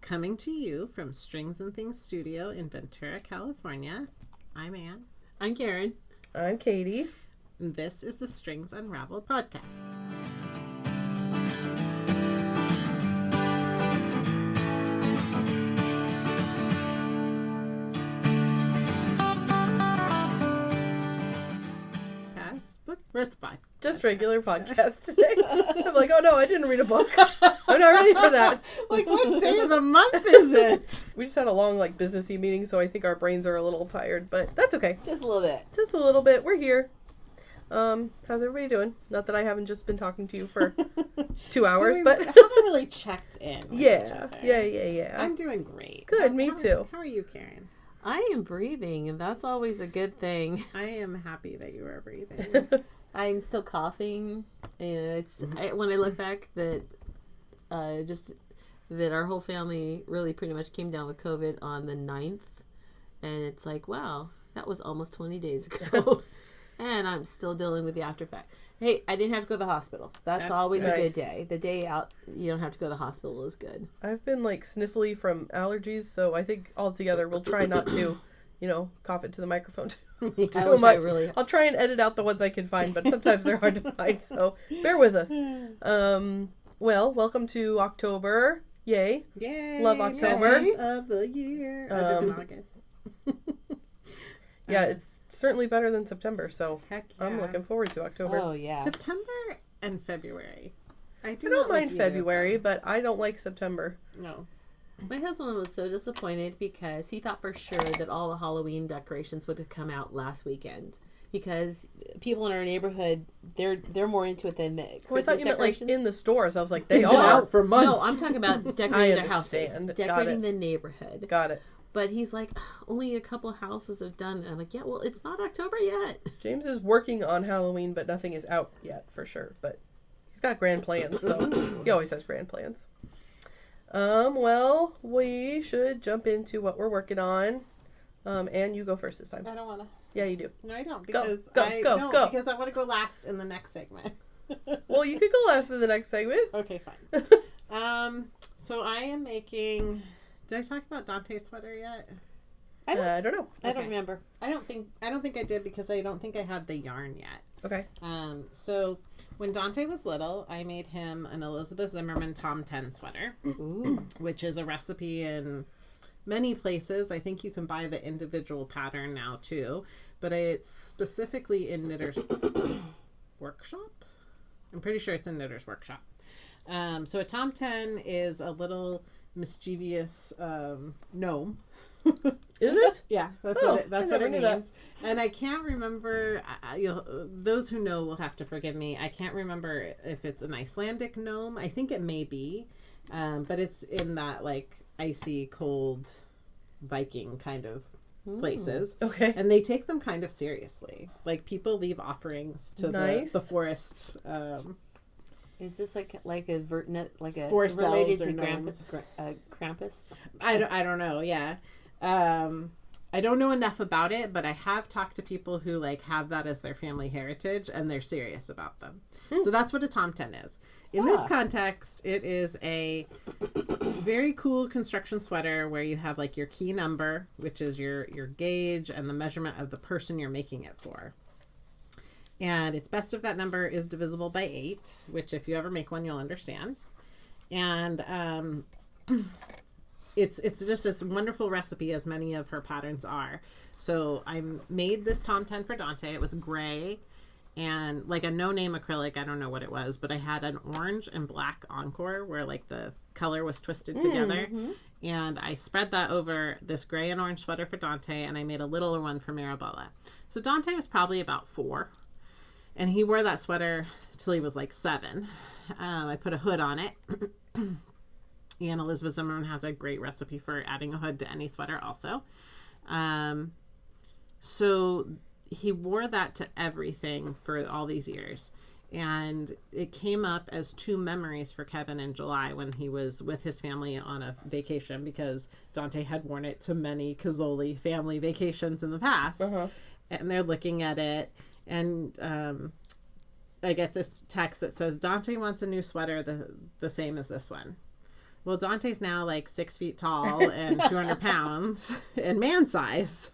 Coming to you from Strings and Things Studio in Ventura, California, I'm Ann. I'm Karin. I'm Kaity. And this is the Strings Unraveled podcast. We're at the podcast. Just regular podcast today. I'm like, oh no, I didn't read a book. I'm not ready for that. Like, what day of the month is it? We just had a long, businessy meeting, so I think our brains are a little tired, but that's okay. Just a little bit. Just a little bit. We're here. How's everybody doing? Not that I haven't just been talking to you for 2 hours, but I haven't really checked in. Yeah. I'm doing great. Good, me too. How are you, Karin? I am breathing, and that's always a good thing. I am happy that you are breathing. I'm still coughing, and when I look back that that our whole family really pretty much came down with COVID on the 9th, and it's like, wow, that was almost 20 days ago, and I'm still dealing with the after effect. Hey, I didn't have to go to the hospital. That's always nice. A good day. The day out, you don't have to go to the hospital is good. I've been sniffly from allergies, so I think altogether we'll try not to, cough it to the microphone too much. I'll try and edit out the ones I can find, but sometimes they're hard to find, so bear with us. Well, welcome to October. Yay. Yay. Love October. Best month of the year. Other than August. Yeah, it's certainly better than September, so heck yeah. I'm looking forward to October. Oh, yeah. September and February. I don't mind February, but I don't like September. No. My husband was so disappointed because he thought for sure that all the Halloween decorations would have come out last weekend. Because people in our neighborhood, they're more into it than the Christmas decorations. In the stores. I was like, they are out for months. No, I'm talking about decorating their houses, decorating the neighborhood. Got it. But he's like, only a couple houses have done. And I'm like, yeah, well, it's not October yet. James is working on Halloween, but nothing is out yet for sure. But he's got grand plans, so he always has grand plans. Well, we should jump into what we're working on. And you go first this time. I don't want to. Yeah, you do. No, I don't, because go. Because I want to go last in the next segment. Well, you could go last in the next segment. Okay, fine. So I am making. Did I talk about Dante's sweater yet? I don't know. I don't remember. I don't think I did because I don't think I had the yarn yet. Okay. So when Dante was little, I made him an Elizabeth Zimmerman Tom 10 sweater, which is a recipe in many places. I think you can buy the individual pattern now too, but it's specifically in Knitter's Workshop. I'm pretty sure it's in Knitter's Workshop. So a Tom 10 is a little mischievous gnome. Is it? Yeah, that's what it means. And I can't remember. Those who know will have to forgive me. I can't remember if it's an Icelandic gnome. I think it may be, but it's in that icy cold Viking kind of places. Okay. And they take them kind of seriously. People leave offerings to the forest. Is this like a forest related to Krampus? I don't know. Yeah. I don't know enough about it, but I have talked to people who have that as their family heritage, and they're serious about them. So that's what a Tom 10 is. In this context, it is a very cool construction sweater where you have your key number, which is your gauge and the measurement of the person you're making it for. And it's best if that number is divisible by 8, which if you ever make one, you'll understand. And it's just this wonderful recipe, as many of her patterns are. So I made this Tom 10 for Dante. It was gray and a no-name acrylic. I don't know what it was, but I had an orange and black encore where the color was twisted together. And I spread that over this gray and orange sweater for Dante, and I made a littler one for Mirabella. So Dante was probably about 4. And he wore that sweater till he was 7. I put a hood on it. And Elizabeth Zimmerman has a great recipe for adding a hood to any sweater also. So he wore that to everything for all these years. And it came up as 2 memories for Kevin in July when he was with his family on a vacation, because Dante had worn it to many Cazzoli family vacations in the past. And they're looking at it. And I get this text that says, Dante wants a new sweater the same as this one. Well, Dante's now like 6 feet tall and 200 pounds and man size.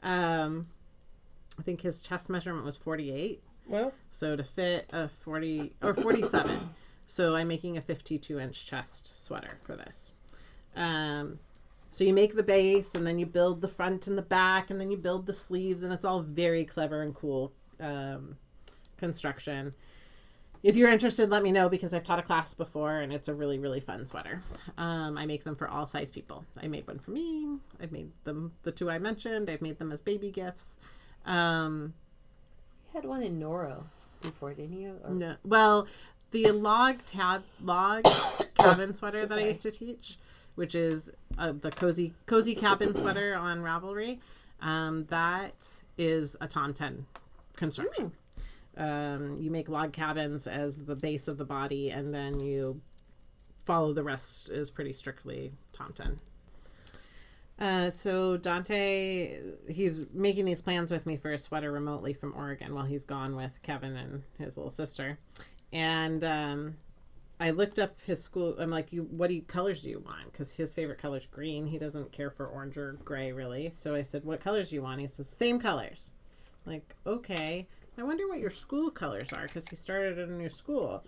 I think his chest measurement was 48. Well, so to fit a 40 or 47. So I'm making a 52-inch chest sweater for this. So you make the base, and then you build the front and the back, and then you build the sleeves, and it's all very clever and cool construction. If you're interested, let me know, because I've taught a class before, and it's a really, really fun sweater. I make them for all size people. I made one for me. I've made them, the two I mentioned. I've made them as baby gifts. You had one in Noro before, didn't you? Or... No. Well, the log cabin sweater that I used to teach, which is the cozy cabin sweater on Ravelry, that is a Tom 10 construction. You make log cabins as the base of the body, and then you follow the rest is pretty strictly Tom 10. So Dante, he's making these plans with me for a sweater remotely from Oregon while he's gone with Kevin and his little sister. And I looked up his school. I'm like, what colors do you want? Because his favorite color is green. He doesn't care for orange or gray, really. So I said, what colors do you want? He says, same colors. I'm like, okay. I wonder what your school colors are, because he started at a new school.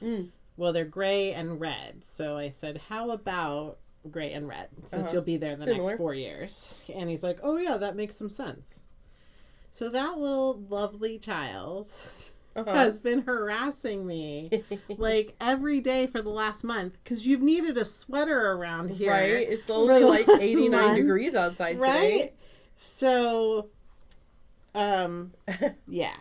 Well, they're gray and red. So I said, how about gray and red, since you'll be there the next 4 years? And he's like, oh, yeah, that makes some sense. So that little lovely child... has been harassing me like every day for the last month, because you've needed a sweater around here. Right. It's only like 89 degrees outside today. So, yeah.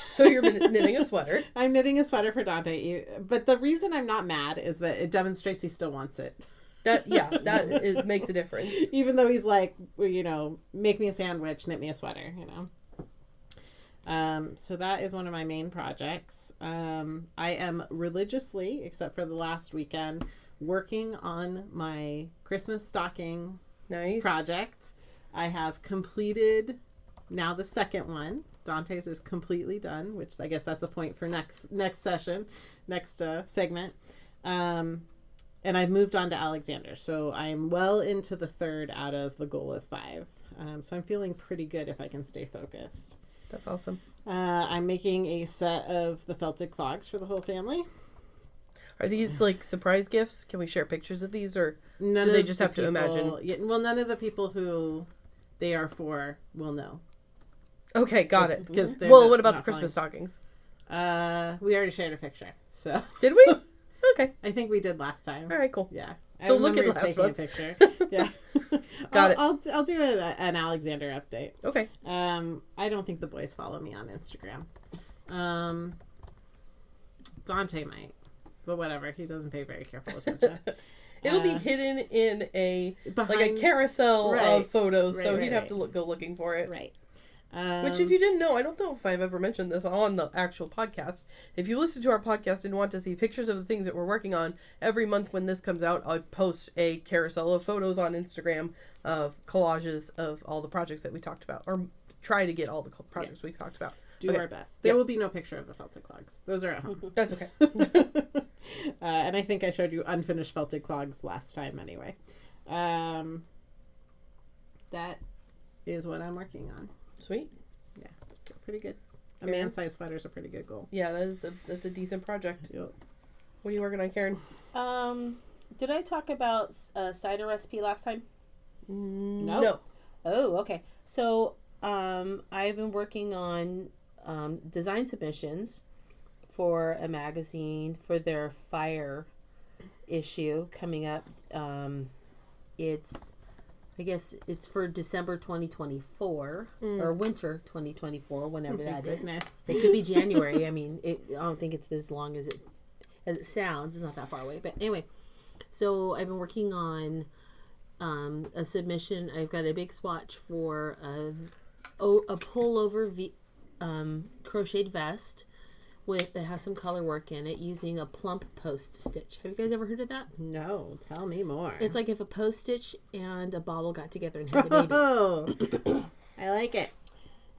So you're knitting a sweater. I'm knitting a sweater for Dante. But the reason I'm not mad is that it demonstrates he still wants it. That makes a difference. Even though he's like, make me a sandwich, knit me a sweater, So that is one of my main projects. I am religiously, except for the last weekend, working on my Christmas stocking project. I have completed now the second one. Dante's is completely done, which I guess that's a point for next session, next segment. And I've moved on to Alexander. So I'm well into the third out of the goal of 5. So I'm feeling pretty good if I can stay focused. That's awesome. I'm making a set of the felted clogs for the whole family. Are these like surprise gifts? Can we share pictures of these, or do they just have to imagine? Yeah, well, none of the people who they are for will know. Okay, got it. What about the Christmas stockings? We already shared a picture. So did we? Okay. I think we did last time. All right, cool. Yeah. So look at taking a picture. Yeah. Got it. I'll do an Alexander update. Okay. I don't think the boys follow me on Instagram. Dante might, but whatever. He doesn't pay very careful attention. It'll be hidden in a carousel of photos, so he'd have to go looking for it. Right. Which, if you didn't know, I don't know if I've ever mentioned this on the actual podcast. If you listen to our podcast and want to see pictures of the things that we're working on, every month when this comes out, I post a carousel of photos on Instagram of collages of all the projects that we talked about, or try to get all the projects we talked about. Do our best. There will be no picture of the felted clogs. Those are at home. That's okay. And I think I showed you unfinished felted clogs last time anyway. That is what I'm working on. Sweet. Yeah, it's pretty good. A man-sized sweater is a pretty good goal. Yeah, that's a decent project. Yep. What are you working on, Karin? Did I talk about cider recipe last time? No. Oh, okay. So I've been working on design submissions for a magazine for their fire issue coming up. I guess it's for December 2024 or winter 2024, whenever that is. It could be January. I mean, I don't think it's as long as it sounds. It's not that far away. But anyway, so I've been working on a submission. I've got a big swatch for a pullover crocheted vest that has some color work in it using a plump post stitch. Have you guys ever heard of that? No, tell me more. It's like if a post stitch and a bobble got together and had a baby. Oh, I like it.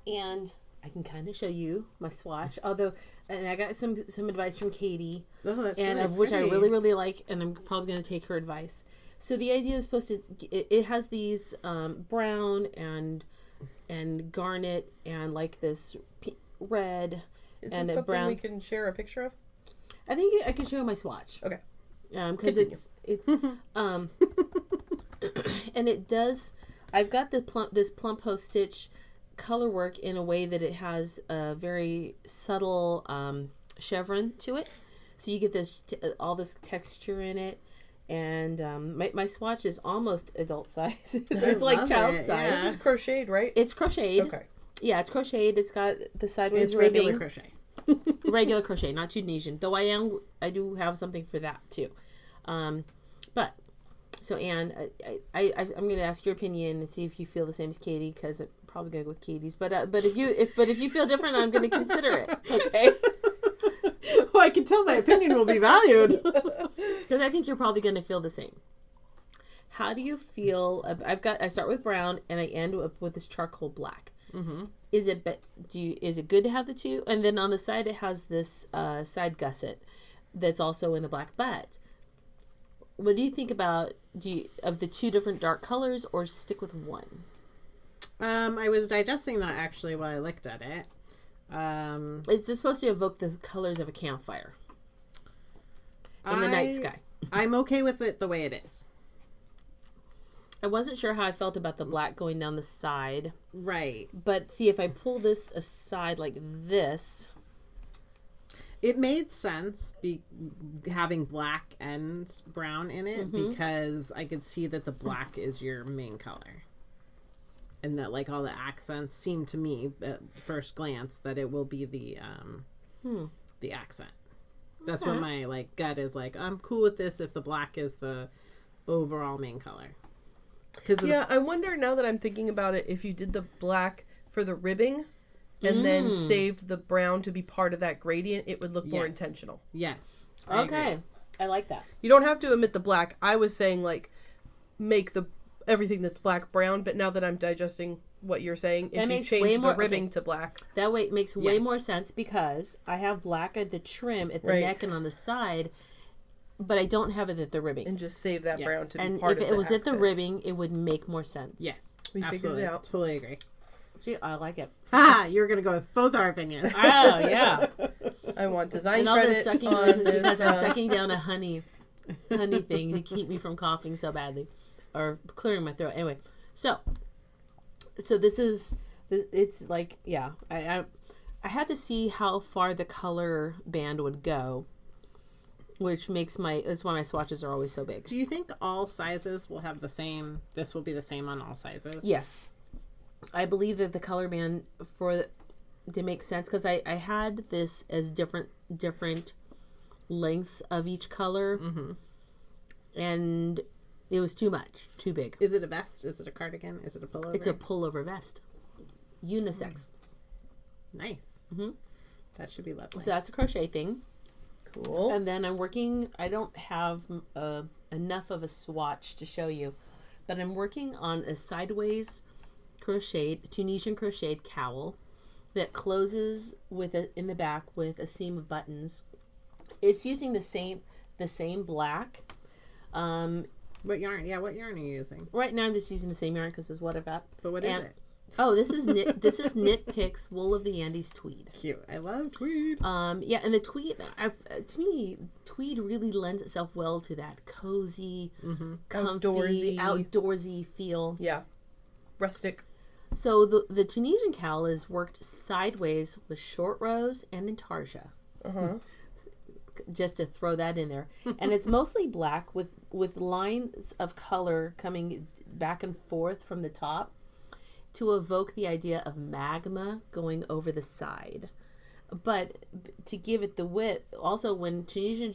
And I can kind of show you my swatch, although and I got some advice from Kaity, that's and really of which I pretty. really, really like, and I'm probably going to take her advice. So the idea is supposed to, it has these brown and garnet and like this red Is and this a something brown. we can share a picture of? I think I can show my swatch. Okay. Because and it does. I've got this plump post stitch color work in a way that it has a very subtle chevron to it, so you get this all this texture in it. And my swatch is almost adult size. It's like child size. This is crocheted, right? It's crocheted. Okay. Yeah, it's crocheted. It's got the sideways It's regular ribbing. crochet. Regular crochet, not Tunisian. Though I do have something for that too. But so Anne, I'm going to ask your opinion and see if you feel the same as Kaity, because I'm probably going to go with Katie's. But if you feel different, I'm going to consider it. Okay. Well, I can tell my opinion will be valued. Because I think you're probably going to feel the same. How do you feel? I start with brown and I end up with this charcoal black. Mm-hmm. Is it good to have the two? And then on the side it has this side gusset that's also in the black. But what do you think about of the two different dark colors, or stick with one? I was digesting that actually while I looked at it. It's just supposed to evoke the colors of a campfire in the night sky. I'm okay with it the way it is. I wasn't sure how I felt about the black going down the side. Right. But see, if I pull this aside like this, it made sense having black and brown in it, Mm-hmm. because I could see that the black is your main color. And that like all the accents seem to me at first glance that it will be the accent. That's what my like gut is like. I'm cool with this if the black is the overall main color. Yeah, I wonder now that I'm thinking about it, if you did the black for the ribbing and then saved the brown to be part of that gradient, it would look more intentional. Yes. okay, I like that. You don't have to omit the black. I was saying like make everything that's black brown, but now that I'm digesting what you're saying, if you change the ribbing to black, that way it makes way more sense, because I have black at the trim at the neck and on the side, but I don't have it at the ribbing. and just save that brown to be And part of if the it was at the accent. ribbing, it would make more sense. Yes. We figured absolutely. it out. Totally agree. See, I like it. Ha! You're going to go with both our opinions. Oh, yeah. I want design And all the credit sucking on noises this, because I'm sucking down a honey thing to keep me from coughing so badly, or clearing my throat. Anyway, so this it's like, yeah, I had to see how far the color band would go, which makes that's why my swatches are always so big. Do you think all sizes will have the same? This will be the same on all sizes? Yes. I believe that the color band to make sense, because I had this as different lengths of each color, and it was too big. Is it a vest? Is it a cardigan? Is it a pullover? It's a pullover vest, unisex. Nice. That should be lovely. So that's a crochet thing. Cool. And then I'm working. I don't have enough of a swatch to show you, but I'm working on a sideways Tunisian crocheted cowl that closes in the back with a seam of buttons. It's using the same black. What yarn? Yeah, what yarn are you using? Right now I'm just using the same yarn because it's what I've got. But what is it? Oh, this is Knit Picks Wool of the Andes tweed. Cute. I love tweed. Yeah, and the tweed, to me, tweed really lends itself well to that cozy, comfy, outdoorsy feel. Yeah. Rustic. So the Tunisian cowl is worked sideways with short rows and intarsia. Just to throw that in there. And it's mostly black with lines of color coming back and forth from the top to evoke the idea of magma going over the side. But to give it the width, also when Tunisian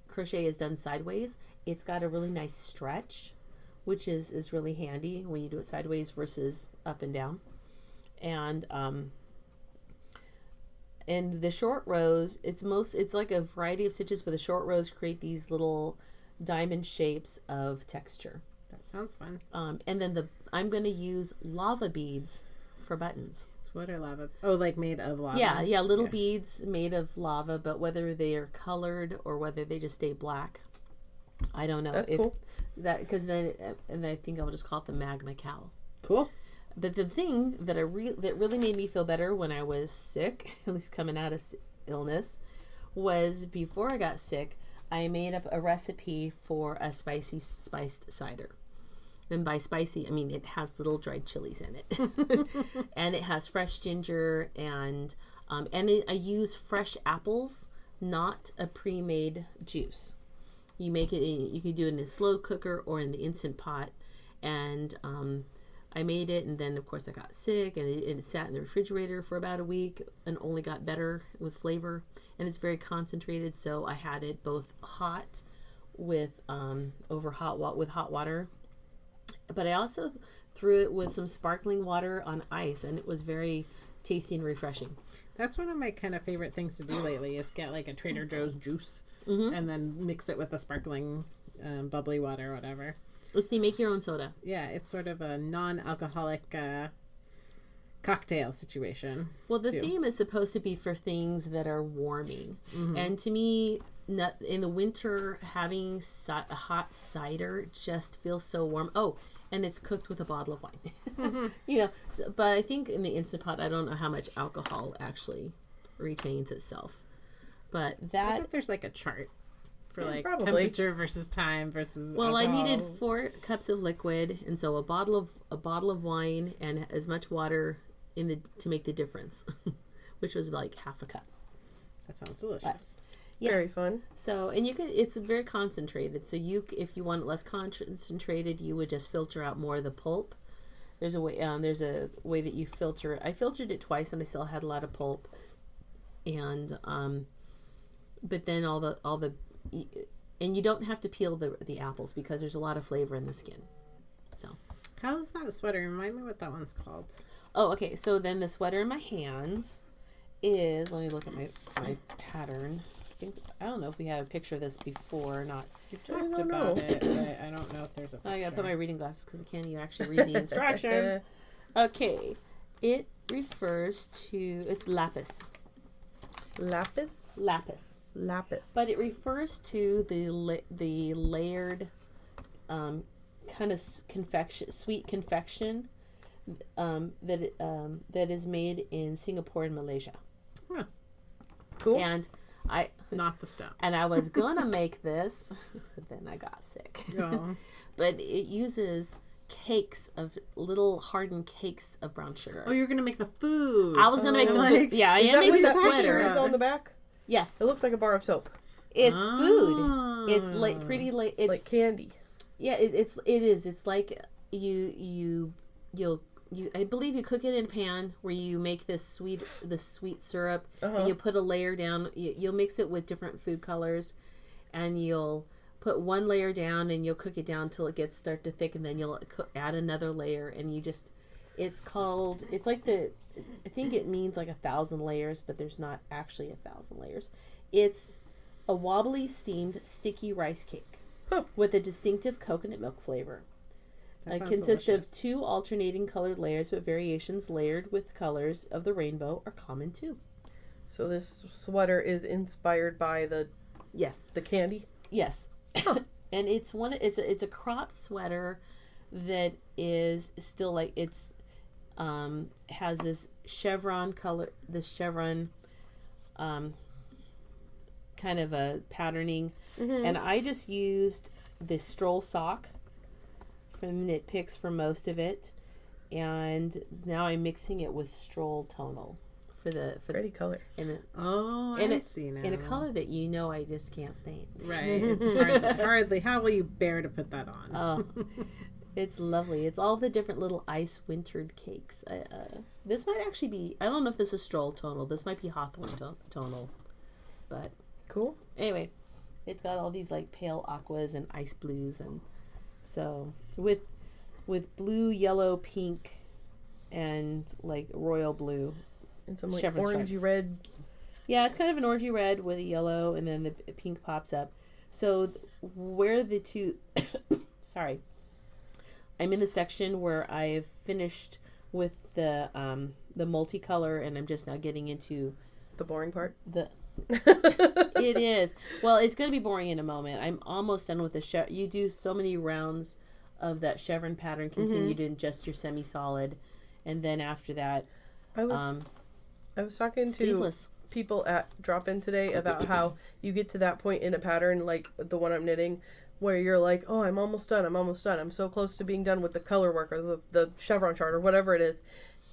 crochet is done sideways, it's got a really nice stretch, which is really handy when you do it sideways versus up and down. And the short rows, it's like a variety of stitches, but the short rows create these little diamond shapes of texture. That sounds fun. And then I'm going to use lava beads for buttons. Sweater lava. Oh, like made of lava. Yeah, little beads made of lava, but whether they are colored or whether they just stay black, I don't know. That's cool. Because then, and I think I'll just call it the magma cowl. Cool. But the thing that that really made me feel better when I was sick, at least coming out of illness, was before I got sick, I made up a recipe for a spiced cider. And by spicy, I mean it has little dried chilies in it, and it has fresh ginger and I use fresh apples, not a pre-made juice. You make it. You can do it in a slow cooker or in the Instant Pot, and I made it, and then of course I got sick, and it sat in the refrigerator for about a week, and only got better with flavor, and it's very concentrated. So I had it both hot with hot water. But I also threw it with some sparkling water on ice, and it was very tasty and refreshing. That's one of my kind of favorite things to do lately is get like a Trader Joe's juice and then mix it with a sparkling bubbly water or whatever. Let's see, make your own soda. Yeah, it's sort of a non-alcoholic cocktail situation. Well, the theme is supposed to be for things that are warming. And to me, in the winter, having a hot cider just feels so warm. Oh, and it's cooked with a bottle of wine. But I think in the Instant Pot, I don't know how much alcohol actually retains itself. But I bet there's like a chart for like probably. temperature versus time versus alcohol. I needed 4 cups of liquid, and so a bottle of wine and as much water to make the difference, which was like half a cup. That sounds delicious. Yes. Very fun. So, and it's very concentrated. So if you want it less concentrated, you would just filter out more of the pulp. There's a way that you filter it. I filtered it twice, and I still had a lot of pulp. And but then and you don't have to peel the apples because there's a lot of flavor in the skin. So, how's that sweater? Remind me what that one's called. Oh, okay. So then the sweater in my hands is. Let me look at my pattern. I don't know if we had a picture of this before or not. You talked about it, but I don't know if there's a picture. I gotta put my reading glasses because I can't even actually read the instructions. Okay. It refers to, it's lapis. Lapis? Lapis. Lapis. But it refers to the layered kind of sweet confection that is made in Singapore and Malaysia. Huh. Cool. And not the stuff. And I was gonna make this, but then I got sick. Oh. But it uses little hardened cakes of brown sugar. Oh, you're gonna make the food. I was gonna make the food. Yeah, I am making the sweater. Is on the back? Yes. It looks like a bar of soap. It's food. It's like pretty late. It's like candy. Yeah, it is. It's like you'll I believe you cook it in a pan where you make this sweet syrup, and you put a layer down. You'll mix it with different food colors, and you'll put one layer down, and you'll cook it down till it start to thicken. Then you'll add another layer, and it's like I think it means like 1,000 layers, but there's not actually 1,000 layers. It's a wobbly steamed sticky rice cake with a distinctive coconut milk flavor. It consists of 2 alternating colored layers, but variations layered with colors of the rainbow are common too. So this sweater is inspired by the candy? Yes. And it's a cropped sweater that is still like has this chevron color, kind of a patterning. And I just used this stroll sock from Knit Picks for most of it, and now I'm mixing it with Stroll Tonal for pretty color. I see now. In a color that I just can't stand. Right, it's hardly. How will you bear to put that on? Oh, it's lovely. It's all the different little ice wintered cakes. This might actually be. I don't know if this is Stroll Tonal. This might be Hawthorne Tonal, but cool. Anyway, it's got all these like pale aquas and ice blues and. So with blue, yellow, pink, and like royal blue, and some like orangey red. Yeah, it's kind of an orangey red with a yellow, and then the pink pops up. So where the two, sorry, I'm in the section where I've finished with the multicolor, and I'm just now getting into The boring part. It is. Well, it's going to be boring in a moment. I'm almost done with the you do so many rounds of that chevron pattern continued in just your semi-solid, and then after that, I was talking sleeveless. to people at drop-in today about how you get to that point in a pattern like the one I'm knitting where you're like, oh, I'm almost done, I'm so close to being done with the color work or the chevron chart or whatever it is,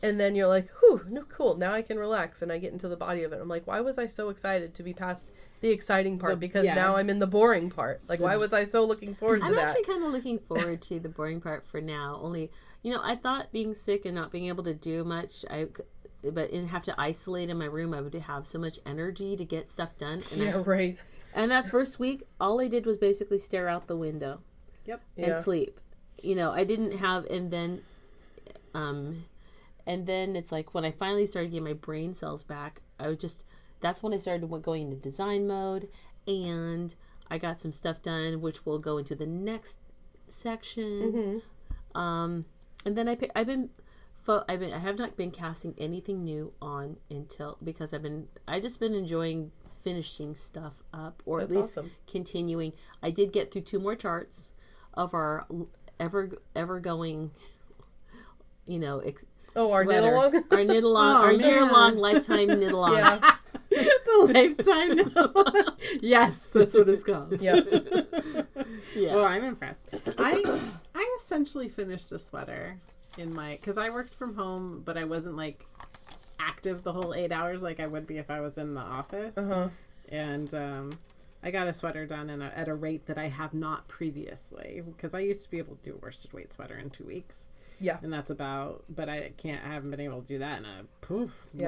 and then you're like, whew, no, cool, now I can relax, and I get into the body of it. I'm like, why was I so excited to be past the exciting part? Because now I'm in the boring part. Like, why was I so looking forward to that? I'm actually kind of looking forward to the boring part for now. Only, I thought being sick and not being able to do much, but have to isolate in my room, I would have so much energy to get stuff done. And right. And that first week, all I did was basically stare out the window. Yep. And sleep. I didn't have, and then it's like when I finally started getting my brain cells back, that's when I started going into design mode, and I got some stuff done, which will go into the next section. And then I have not been casting anything new on because I just been enjoying finishing stuff up, or That's at least awesome. continuing. I did get through 2 more charts of our ever going, Our knit along? Our knit along, our year-long lifetime knit along. Yeah. The lifetime knit along. Yes, that's what it's called. Yeah. Yeah. Well, I'm impressed. I essentially finished a sweater because I worked from home, but I wasn't like active the whole 8 hours like I would be if I was in the office. And I got a sweater done at a rate that I have not previously, because I used to be able to do a worsted weight sweater in 2 weeks. Yeah. And that's but I haven't been able to do that in a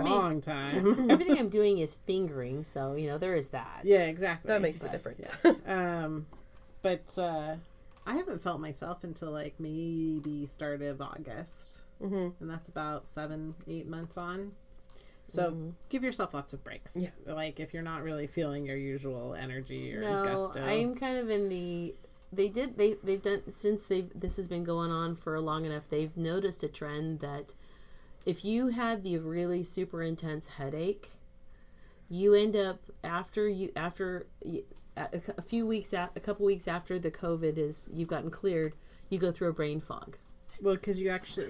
long time. Everything I'm doing is fingering, so, there is that. Yeah, exactly. That makes a difference. Yeah. But I haven't felt myself until like maybe start of August. And that's about 7-8 months on. So give yourself lots of breaks. Yeah. Like if you're not really feeling your usual energy or No, gusto. I'm kind of in the... They've done, since this has been going on for long enough, they've noticed a trend that if you had the really super intense headache, you end up a couple weeks after the COVID you've gotten cleared, you go through a brain fog. Well, because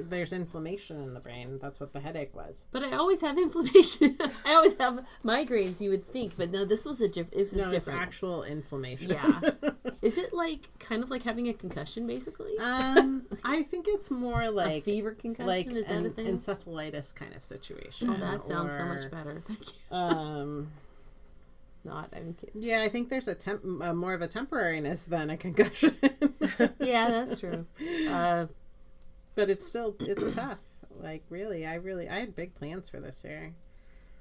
there's inflammation in the brain. That's what the headache was. But I always have inflammation. I always have migraines, you would think. But no, this was different. It's actual inflammation. Yeah. Is it kind of like having a concussion, basically? I think it's more like a fever concussion. Like is that a thing? Encephalitis kind of situation. Oh, that sounds so much better. Thank you. I'm kidding. Yeah, I think there's more of a temporariness than a concussion. Yeah, that's true. But it's tough. Like really, I had big plans for this year,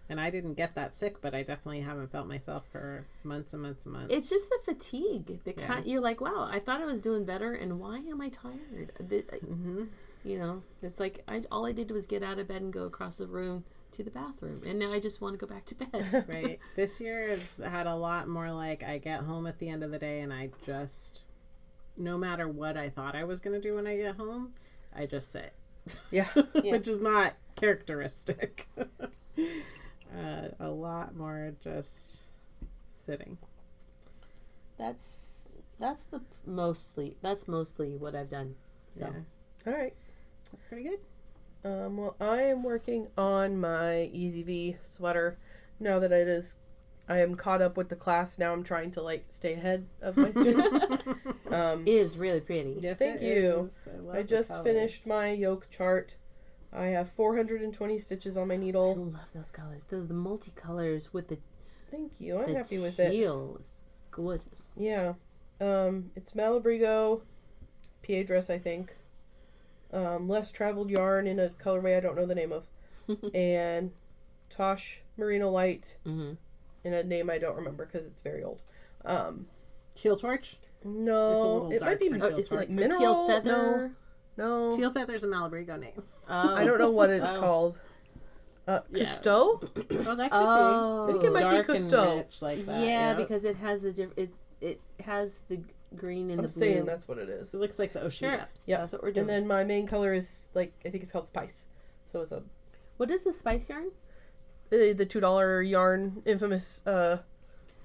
and I didn't get that sick, but I definitely haven't felt myself for months and months and months. It's just the fatigue. You're like, wow, I thought I was doing better, and why am I tired? It's like all I did was get out of bed and go across the room to the bathroom, and now I just want to go back to bed. Right. This year has had a lot more like I get home at the end of the day, and I just, no matter what I thought I was going to do when I get home, I just sit. Yeah. Which is not characteristic. A lot more just sitting. That's mostly what I've done. So. Yeah. All right. That's pretty good. Well, I am working on my Easy V sweater now that I am caught up with the class. Now I'm trying to stay ahead of my students. It is really pretty. Yes, thank you. I just colors. finished my yoke chart. I have 420 stitches on my needle. I love those colors. The multicolors with the Thank you. I'm happy with teal is gorgeous. Yeah. It's Malabrigo PA dress, I think. Less traveled yarn in a colorway I don't know the name of. And Tosh Merino Light in a name I don't remember because it's very old. Teal Torch? No, it might be it's like Teal mineral Feather. No. Teal Feather's a Malabrigo name. I don't know what it's called. Cousteau? Oh, that could be. I think it might dark be and Cousteau. rich like that. Yeah, because it has it has the green and I'm the blue. saying that's what it is. It looks like the ocean depth. Yeah, that's what we're doing. And then my main color is I think it's called Spice. So it's What is the spice yarn? the $2 yarn, infamous,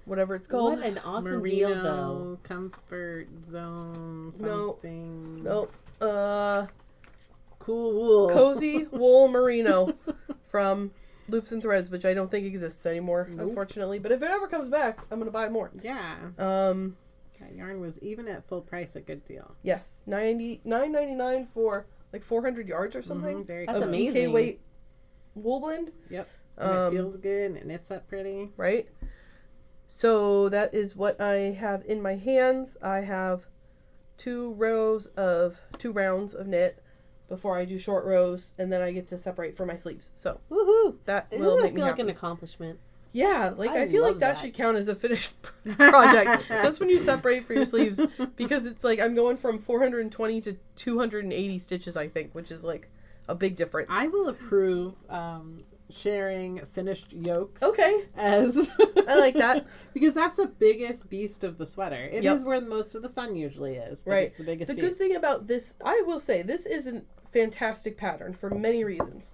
whatever it's called. What an awesome Merino deal, though. Comfort Zone something. Nope. Cool wool. Cozy wool merino from Loops and Threads, which I don't think exists anymore, unfortunately. But if it ever comes back, I'm gonna buy more. Yeah. That yarn was even at full price a good deal. Yes, $9.99 for like 400 yards or something. Very That's cool. amazing. DK weight wool blend. Yep. And it feels good and it's up pretty. Right. So that is what I have in my hands. I have 2 rounds of knit before I do short rows, and then I get to separate for my sleeves. So Woohoo! that Doesn't will that make me feel like happy. an accomplishment? Yeah, like I feel love like that that. should count as a finished project. That's when you separate for your sleeves, because it's like I'm going from 420 to 280 stitches, I think, which is like a big difference. I will approve sharing finished yokes. Okay, As I like that. because that's the biggest beast of the sweater. It Yep. is where most of the fun usually is. But Right. It's the biggest The beast. good thing about this, I will say, this is a fantastic pattern for many reasons.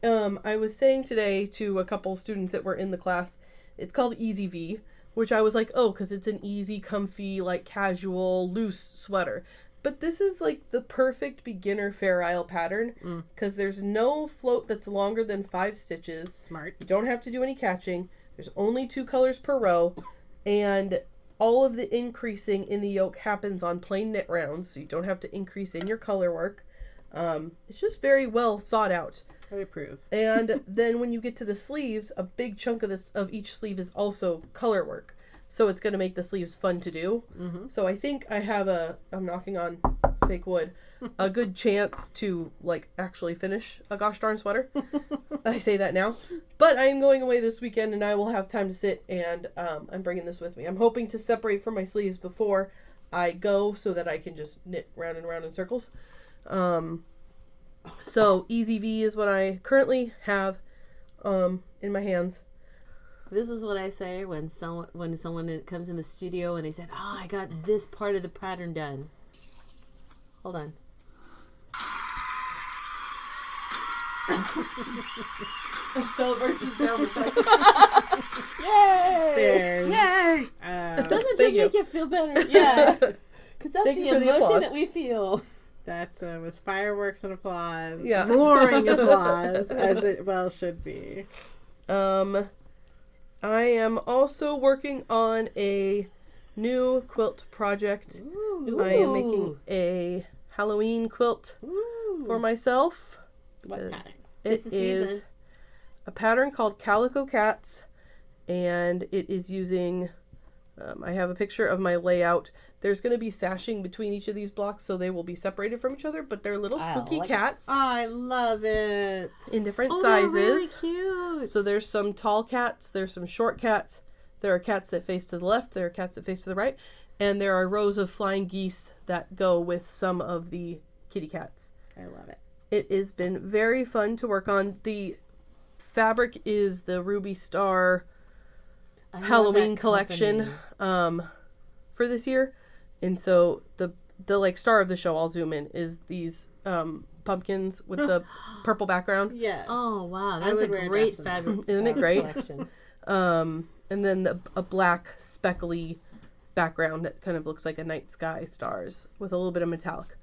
I was saying today to a couple students that were in the class, it's called Easy V, which I was like, oh, because it's an easy, comfy, like casual, loose sweater. But this is like the perfect beginner Fair Isle pattern, because there's no float that's longer than 5 stitches. Smart. You don't have to do any catching. There's only 2 colors per row, and all of the increasing in the yoke happens on plain knit rounds, so you don't have to increase in your color work. It's just very well thought out. I approve. And then when you get to the sleeves, a big chunk of each sleeve is also color work, so it's going to make the sleeves fun to do. So I think I have I'm knocking on fake wood, a good chance to like actually finish a gosh darn sweater. I say that now, but I am going away this weekend and I will have time to sit, and I'm bringing this with me. I'm hoping to separate from my sleeves before I go so that I can just knit round and round in circles. So Easy V is what I currently have in my hands. This is what I say when someone comes in the studio and they said, "Oh, I got this part of the pattern done." Hold on. Celebration sound effect. Yay! There's, Yay! Doesn't just Thank make you feel better. Yeah. Because that's Thank the you for the emotion applause. that we feel. that was fireworks and applause. Yeah. Roaring applause, as it well should be. I am also working on a new quilt project. Ooh. I am making a Halloween quilt Ooh. for myself. What Yes. pattern? It's the season. A pattern called Calico Cats, and it is using, I have a picture of my layout. There's going to be sashing between each of these blocks, so they will be separated from each other, but they're little I spooky like cats I love it. in different They're sizes. really cute. So there's some tall cats, there's some short cats, there are cats that face to the left, there are cats that face to the right, and there are rows of flying geese that go with some of the kitty cats. I love it. It has been very fun to work on. The fabric is the Ruby Star I love Halloween that collection company. for this year. And so the like star of the show, I'll zoom in, is these pumpkins with the purple background. Yes. Oh wow, I that's a would wear a great dress in fabric. Isn't it fabric great? Collection. And then a black speckly background that kind of looks like a night sky stars with a little bit of metallic.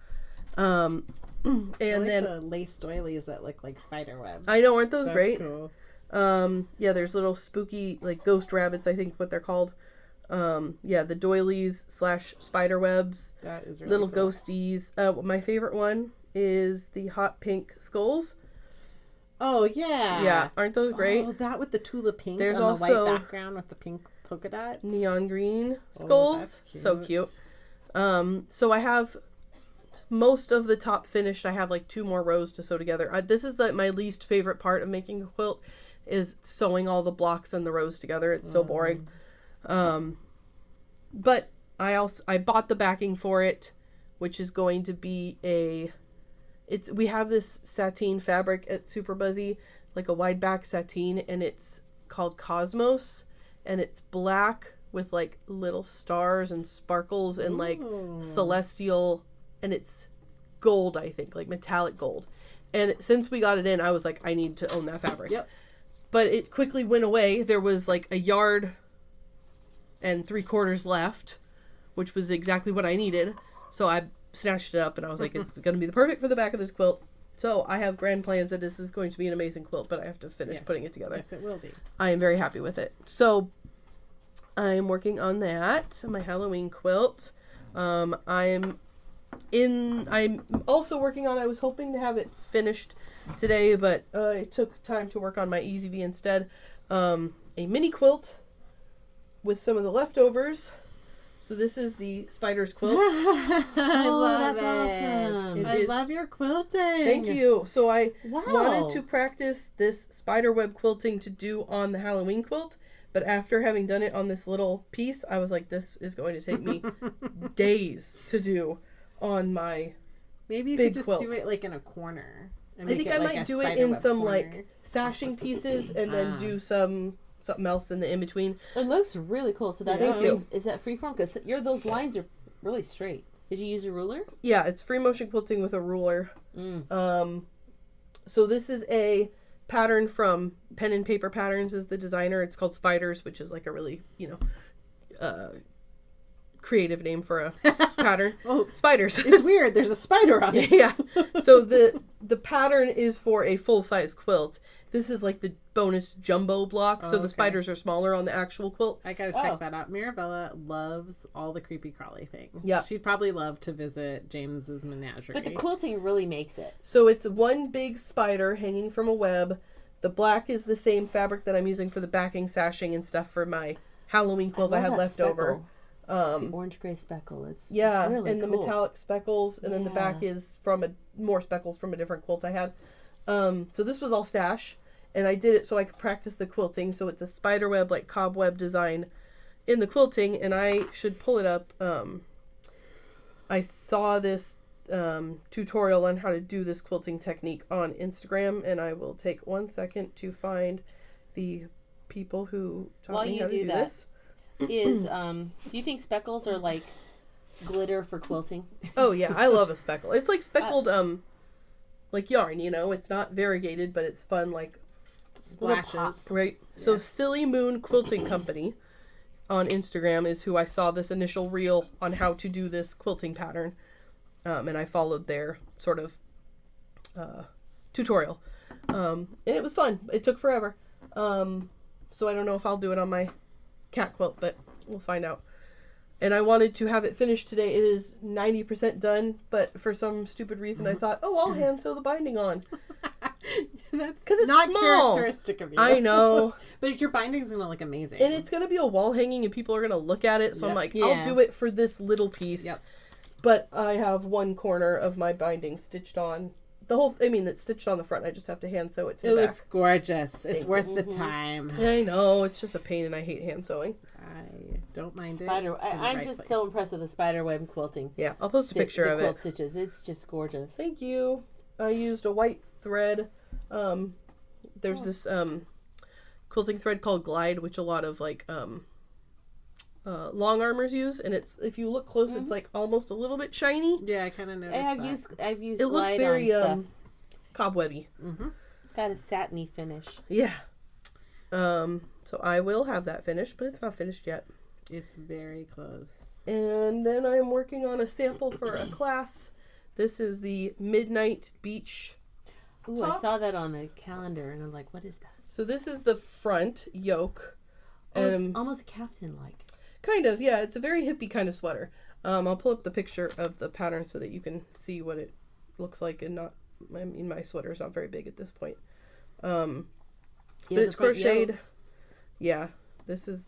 And I like then the lace doilies that look like spider webs. I know, aren't those That's great? cool. Yeah, there's little spooky like ghost rabbits, I think what they're called. Yeah, the doilies / spider webs, That is really little cool. ghosties. My favorite one is the hot pink skulls. Oh yeah. Yeah, aren't those great? Oh, that with the tulip pink There's on the also- white background with the pink polka dot. Neon green Oh, skulls. that's So cute. So I have most of the top finished. I have like 2 more rows to sew together. This is my least favorite part of making a quilt, is sewing all the blocks and the rows together. It's so boring. But I bought the backing for it, which is going to be we have this sateen fabric at Super Buzzy, like a wide back sateen, and it's called Cosmos, and it's black with like little stars and sparkles and like Ooh. celestial, and it's gold, I think, like metallic gold. And since we got it in, I was like, I need to own that fabric. Yep. But it quickly went away. There was like 1 yard and 3/4 left, which was exactly what I needed. So I snatched it up and I was like, it's going to be the perfect for the back of this quilt. So I have grand plans that this is going to be an amazing quilt, but I have to finish putting it together. Yes, it will be. I am very happy with it. So I'm working on that, my Halloween quilt. I'm also working on, I was hoping to have it finished today, but I took time to work on my Easy V instead. A mini quilt with some of the leftovers. So this is the Spiders quilt. I love that's it. awesome. I love your quilting. Thank you. So I Wow. wanted to practice this spider web quilting to do on the Halloween quilt, but after having done it on this little piece, I was like, this is going to take me days to do on my Maybe you big could just quilt. do it like in a corner. And I make think it I like might a do it spider in web some corner. like sashing pieces and then do something else in the in between. It looks really cool. So that's Thank you. Is that freeform? Because those lines are really straight. Did you use a ruler? Yeah, it's free motion quilting with a ruler. So this is a pattern from Pen and Paper Patterns is the designer. It's called Spiders, which is like a really, creative name for a pattern. Oh, Spiders. it's weird. There's a spider on it. Yeah. So the pattern is for a full-size quilt. This is like the bonus jumbo block, so the spiders are smaller on the actual quilt. I gotta check that out. Mirabella loves all the creepy crawly things. Yeah. She'd probably love to visit James's menagerie. But the quilting really makes it. So it's one big spider hanging from a web. The black is the same fabric that I'm using for the backing, sashing, and stuff for my Halloween quilt I had left over. The orange gray speckle. It's and really the cool. metallic speckles, and then the back is from more speckles from a different quilt I had. So this was all stash, and I did it so I could practice the quilting. So it's a spider web, like cobweb design in the quilting, and I should pull it up. I saw this tutorial on how to do this quilting technique on Instagram, and I will take 1 second to find the people who taught me how to do this. Do you think speckles are like glitter for quilting? Oh yeah, I love a speckle. It's like speckled like yarn, it's not variegated, but it's fun, like splashes. Right. Yeah. So Silly Moon Quilting Company on Instagram is who I saw this initial reel on how to do this quilting pattern. And I followed their sort of tutorial. And it was fun. It took forever. So I don't know if I'll do it on my cat quilt, but we'll find out. And I wanted to have it finished today. It is 90% done, but for some stupid reason I thought, I'll hand sew the binding on. That's because it's not small. Characteristic of you. I know. But your binding's going to look amazing. And it's going to be a wall hanging and people are going to look at it. So I'm like, I'll do it for this little piece. Yep. But I have one corner of my binding stitched on. It's stitched on the front. I just have to hand sew it to the back. It's gorgeous. It's worth the time. I know. It's just a pain and I hate hand sewing. I don't mind I'm just so impressed with the spider web quilting. Yeah, I'll post a picture of it. Quilt stitches. It's just gorgeous. Thank you. I used a white thread. There's this quilting thread called Glide, which a lot of long armors use, and it's, if you look close, it's like almost a little bit shiny. Yeah, I kind of noticed I've used it looks Glide very on stuff. cobwebby. Got a satiny finish. Yeah. So I will have that finished, but it's not finished yet. It's very close. And then I'm working on a sample for a class. This is the Midnight Beach. Ooh, I saw that on the calendar, and I'm like, what is that? So this is the front yoke. It's almost a caftan-like. Kind of, yeah. It's a very hippie kind of sweater. I'll pull up the picture of the pattern so that you can see what it looks like, and not. I mean, my sweater's not very big at this point. But it's crocheted. Yeah, this is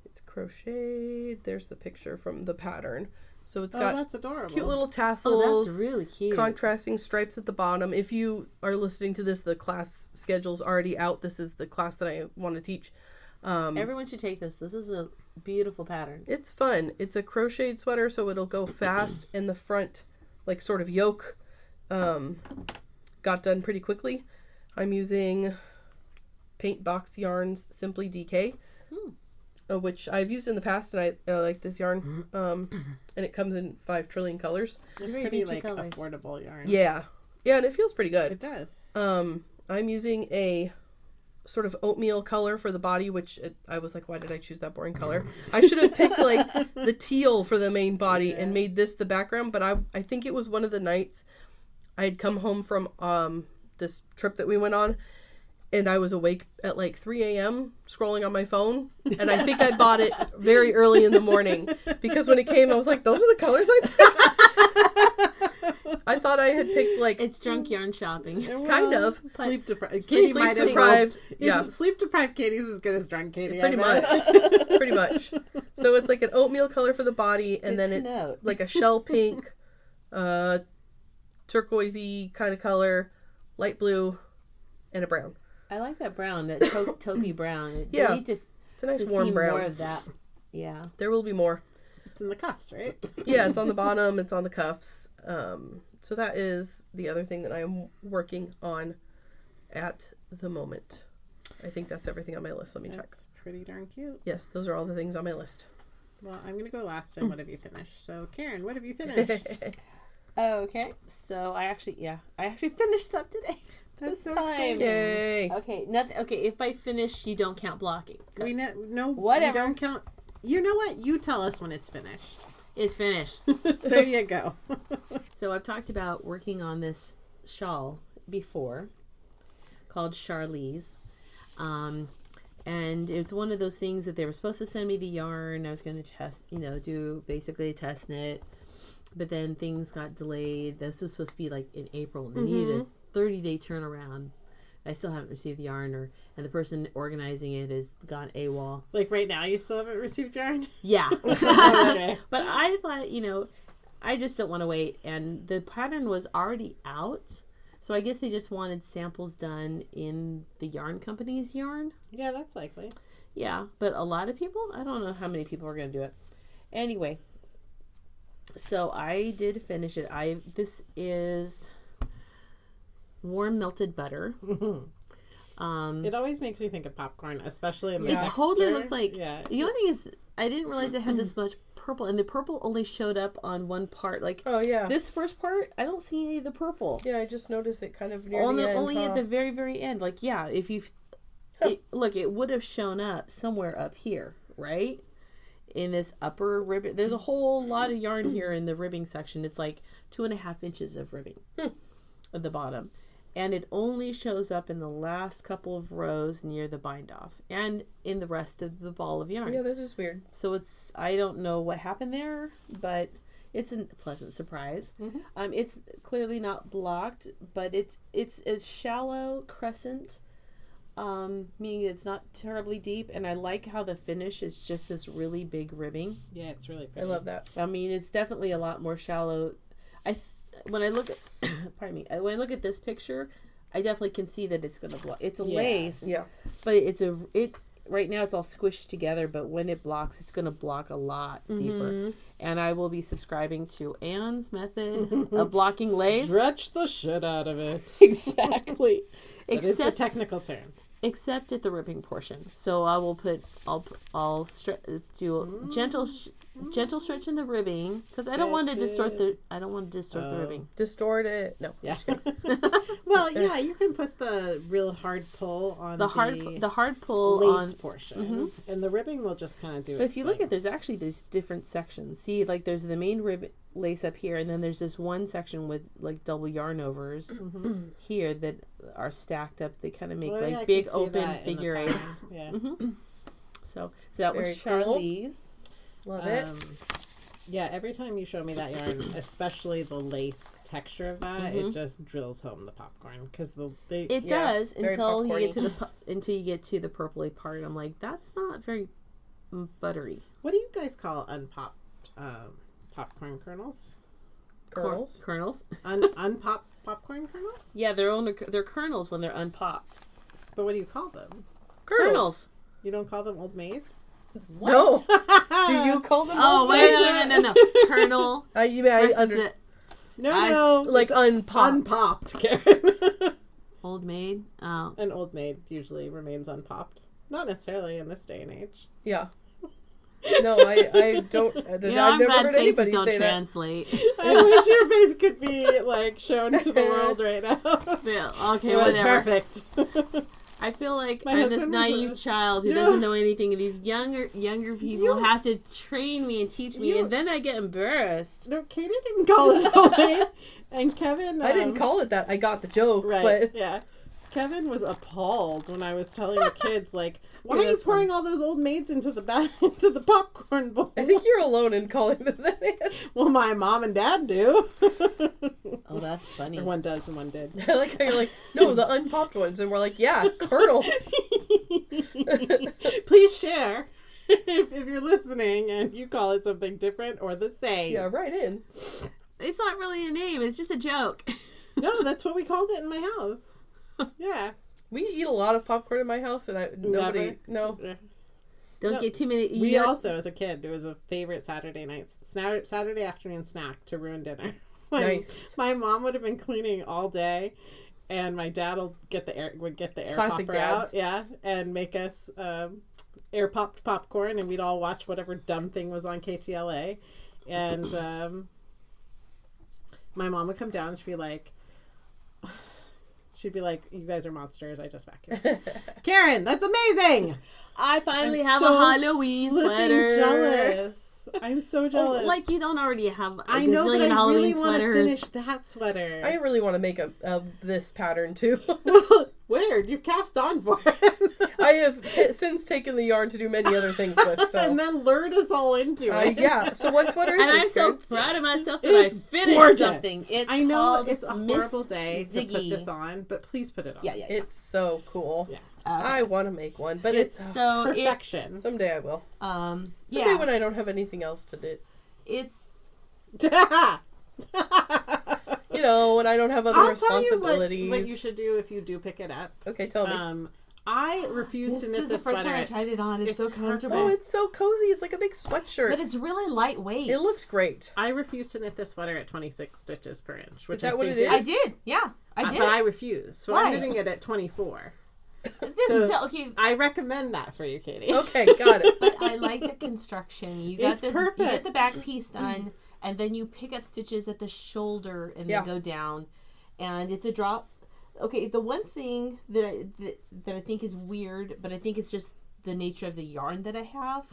it's crocheted. There's the picture from the pattern. So it's got that's adorable. Cute little tassels. Oh, that's really cute. Contrasting stripes at the bottom. If you are listening to this, the class schedule's already out. This is the class that I want to teach. Everyone should take this. This is a beautiful pattern. It's fun. It's a crocheted sweater, so it'll go fast. And the front, like, sort of yoke, got done pretty quickly. I'm using Paint Box Yarns Simply DK, which I've used in the past, and I like this yarn. And it comes in 5 trillion colors. It's pretty, like, affordable yarn. Yeah. Yeah, and it feels pretty good. It does. I'm using a sort of oatmeal color for the body, which I was like, why did I choose that boring color? I should have picked like the teal for the main body and made this the background, but I think it was one of the nights I had come home from this trip that we went on, and I was awake at like 3 a.m. scrolling on my phone, and I think I bought it very early in the morning, because when it came, I was like, those are the colors I picked? I thought I had picked like... It's drunk yarn shopping. Kind of. Sleep deprived. Sleep deprived. Yeah. Sleep deprived Katie's as good as drunk Katie. Pretty much. Pretty much. So it's like an oatmeal color for the body, and then it's like a shell pink, turquoisey kind of color, light blue, and a brown. I like that brown, that taupey brown. Yeah. Need to, it's a nice to warm see brown. more of that. Yeah. There will be more. It's in the cuffs, right? Yeah, it's on the bottom. It's on the cuffs. So that is the other thing that I am working on at the moment. I think that's everything on my list. Let me check. That's pretty darn cute. Yes, those are all the things on my list. Well, I'm going to go last, and what have you finished? So, Karin, what have you finished? Okay, so I actually finished up today. That's so time. exciting. Yay. Okay, nothing. Okay, if I finish, you don't count blocking. We no, whatever. You don't count. You know what? You tell us when it's finished. It's finished. There you go. So I've talked about working on this shawl before, called Charlize. And it's one of those things that they were supposed to send me the yarn. I was going to test, do basically a test knit. But then things got delayed. This was supposed to be like in April. They needed a 30-day turnaround. I still haven't received the yarn, and the person organizing it has gone AWOL. Like right now, you still haven't received yarn? Yeah. Okay. But I thought, I just don't want to wait. And the pattern was already out. So I guess they just wanted samples done in the yarn company's yarn. Yeah, that's likely. Yeah, but a lot of people, I don't know how many people are going to do it. Anyway, so I did finish it. This is warm melted butter. It always makes me think of popcorn, especially in the texture. It totally looks like. Yeah. The only thing is, I didn't realize it had this much purple, and the purple only showed up on one part. Like, oh yeah, this first part, I don't see any of the purple. Yeah, I just noticed it kind of near the end. Only at the very, very end. Like, yeah, if you look, it would have shown up somewhere up here, right? In this upper ribbon, there's a whole lot of yarn here in the ribbing section. It's like 2.5 inches of ribbing at the bottom. And it only shows up in the last couple of rows near the bind off and in the rest of the ball of yarn. Yeah, that's just weird. So I don't know what happened there, but it's a pleasant surprise. It's clearly not blocked, but it's a shallow crescent, meaning it's not terribly deep. And I like how the finish is just this really big ribbing. Yeah, it's really pretty. I love that. I mean, it's definitely a lot more shallow. When I look at, pardon me, when I look at this picture, I definitely can see that it's going to block. It's a lace, but right now it's all squished together. But when it blocks, it's going to block a lot deeper. And I will be subscribing to Anne's method of blocking lace. Stretch the shit out of it. Exactly. That is the technical term. Except at the ribbing portion. So I will do a gentle stretch in the ribbing, because I don't want to distort the ribbing. Distort it. No. Yeah. Well, yeah, you can put the real hard pull on the hard pull lace portion, and the ribbing will just kind of do it. But if you look at, there's actually these different sections. See, like there's the main ribbon lace up here, and then there's this one section with like double yarn overs here that are stacked up. They kind of make big open figure eights. Yeah. So that was Charlize. Love it. Yeah, every time you show me that yarn, especially the lace texture of that, it just drills home the popcorn, because it does until you get to the purpley part. I'm like, that's not very buttery. What do you guys call unpopped popcorn kernels? Kernels. Unpopped popcorn kernels? Yeah, they're kernels when they're unpopped. But what do you call them? Kernels. You don't call them Old Maid? What? No. Do you call them? Oh, Old wait, Maid? no. Kernel. No, like unpopped. Unpopped, Karin. Old Maid. Oh. An Old Maid usually remains unpopped. Not necessarily in this day and age. Yeah. No, I don't. I'm I've never glad heard faces anybody don't say that. translate. I wish your face could be like shown to the world right now. Yeah, okay, It was whatever. perfect. I feel like My I'm this husband was naive child who No. doesn't know anything, and these younger people have to train me and teach me, and then I get embarrassed. No, Katie didn't call it that way. And Kevin... I didn't call it that. I got the joke. Right, But yeah. Kevin was appalled when I was telling the kids, like, why Yeah, are you that's pouring all those old maids into the popcorn bowl? I think you're alone in calling them that. Well, my mom and dad do. Oh, that's funny. Or one does and one did. I like how you're like, no, the unpopped ones. And we're like, yeah, kernels. Please share if you're listening and you call it something different or the same. Yeah, right in. It's not really a name. It's just a joke. No, that's what we called it in my house. Yeah. We eat a lot of popcorn in my house, and nobody. No. Don't No, get too many. We also, as a kid, it was a favorite Saturday night, Saturday afternoon snack to ruin dinner. Nice. My mom would have been cleaning all day, and my dad would get the air Classic popper dads. out, yeah, and make us air popped popcorn, and we'd all watch whatever dumb thing was on KTLA, and my mom would come down and she'd be like, you guys are monsters. I just vacuumed. Karin, that's amazing. I finally I'm have so a Halloween sweater. Jealous. I'm so jealous. Oh, like you don't already have a I know, but gazillion I Halloween really want to sweaters. finish that sweater. I really want to make a this pattern too. Weird. You've cast on for it. I have since taken the yarn to do many other things with. So And then lured us all into it. yeah. So what sweater is And I'm this, so Karen? proud of myself that It's I finished gorgeous. something. It's I know called it's a Miss horrible day to put Ziggy. this on, but please put it on. Yeah. It's so cool. Yeah. I want to make one, but it's So Perfection. someday I will. Someday yeah, when I don't have anything else to do. it's You know, when I don't have other I'll tell you responsibilities. what you should do if you do pick it up. Okay, tell me. I refuse this to knit is the this first sweater. time I tried it on. It's so It's comfortable, Oh, it's so cozy. It's like a big sweatshirt. but it's really lightweight. It looks great. I refuse to knit this sweater at 26 stitches per inch. Which Is that I what think it is? I did. Yeah, I did. But I refuse. So Why? I'm knitting it at 24. This is okay. I recommend that for you, Katie. Okay, got it. But I like the construction. You got It's this. You perfect. get the back piece done, and then you pick up stitches at the shoulder, and Yeah. they go down, and it's a drop. Okay, the one thing that I think is weird, but I think it's just the nature of the yarn that I have,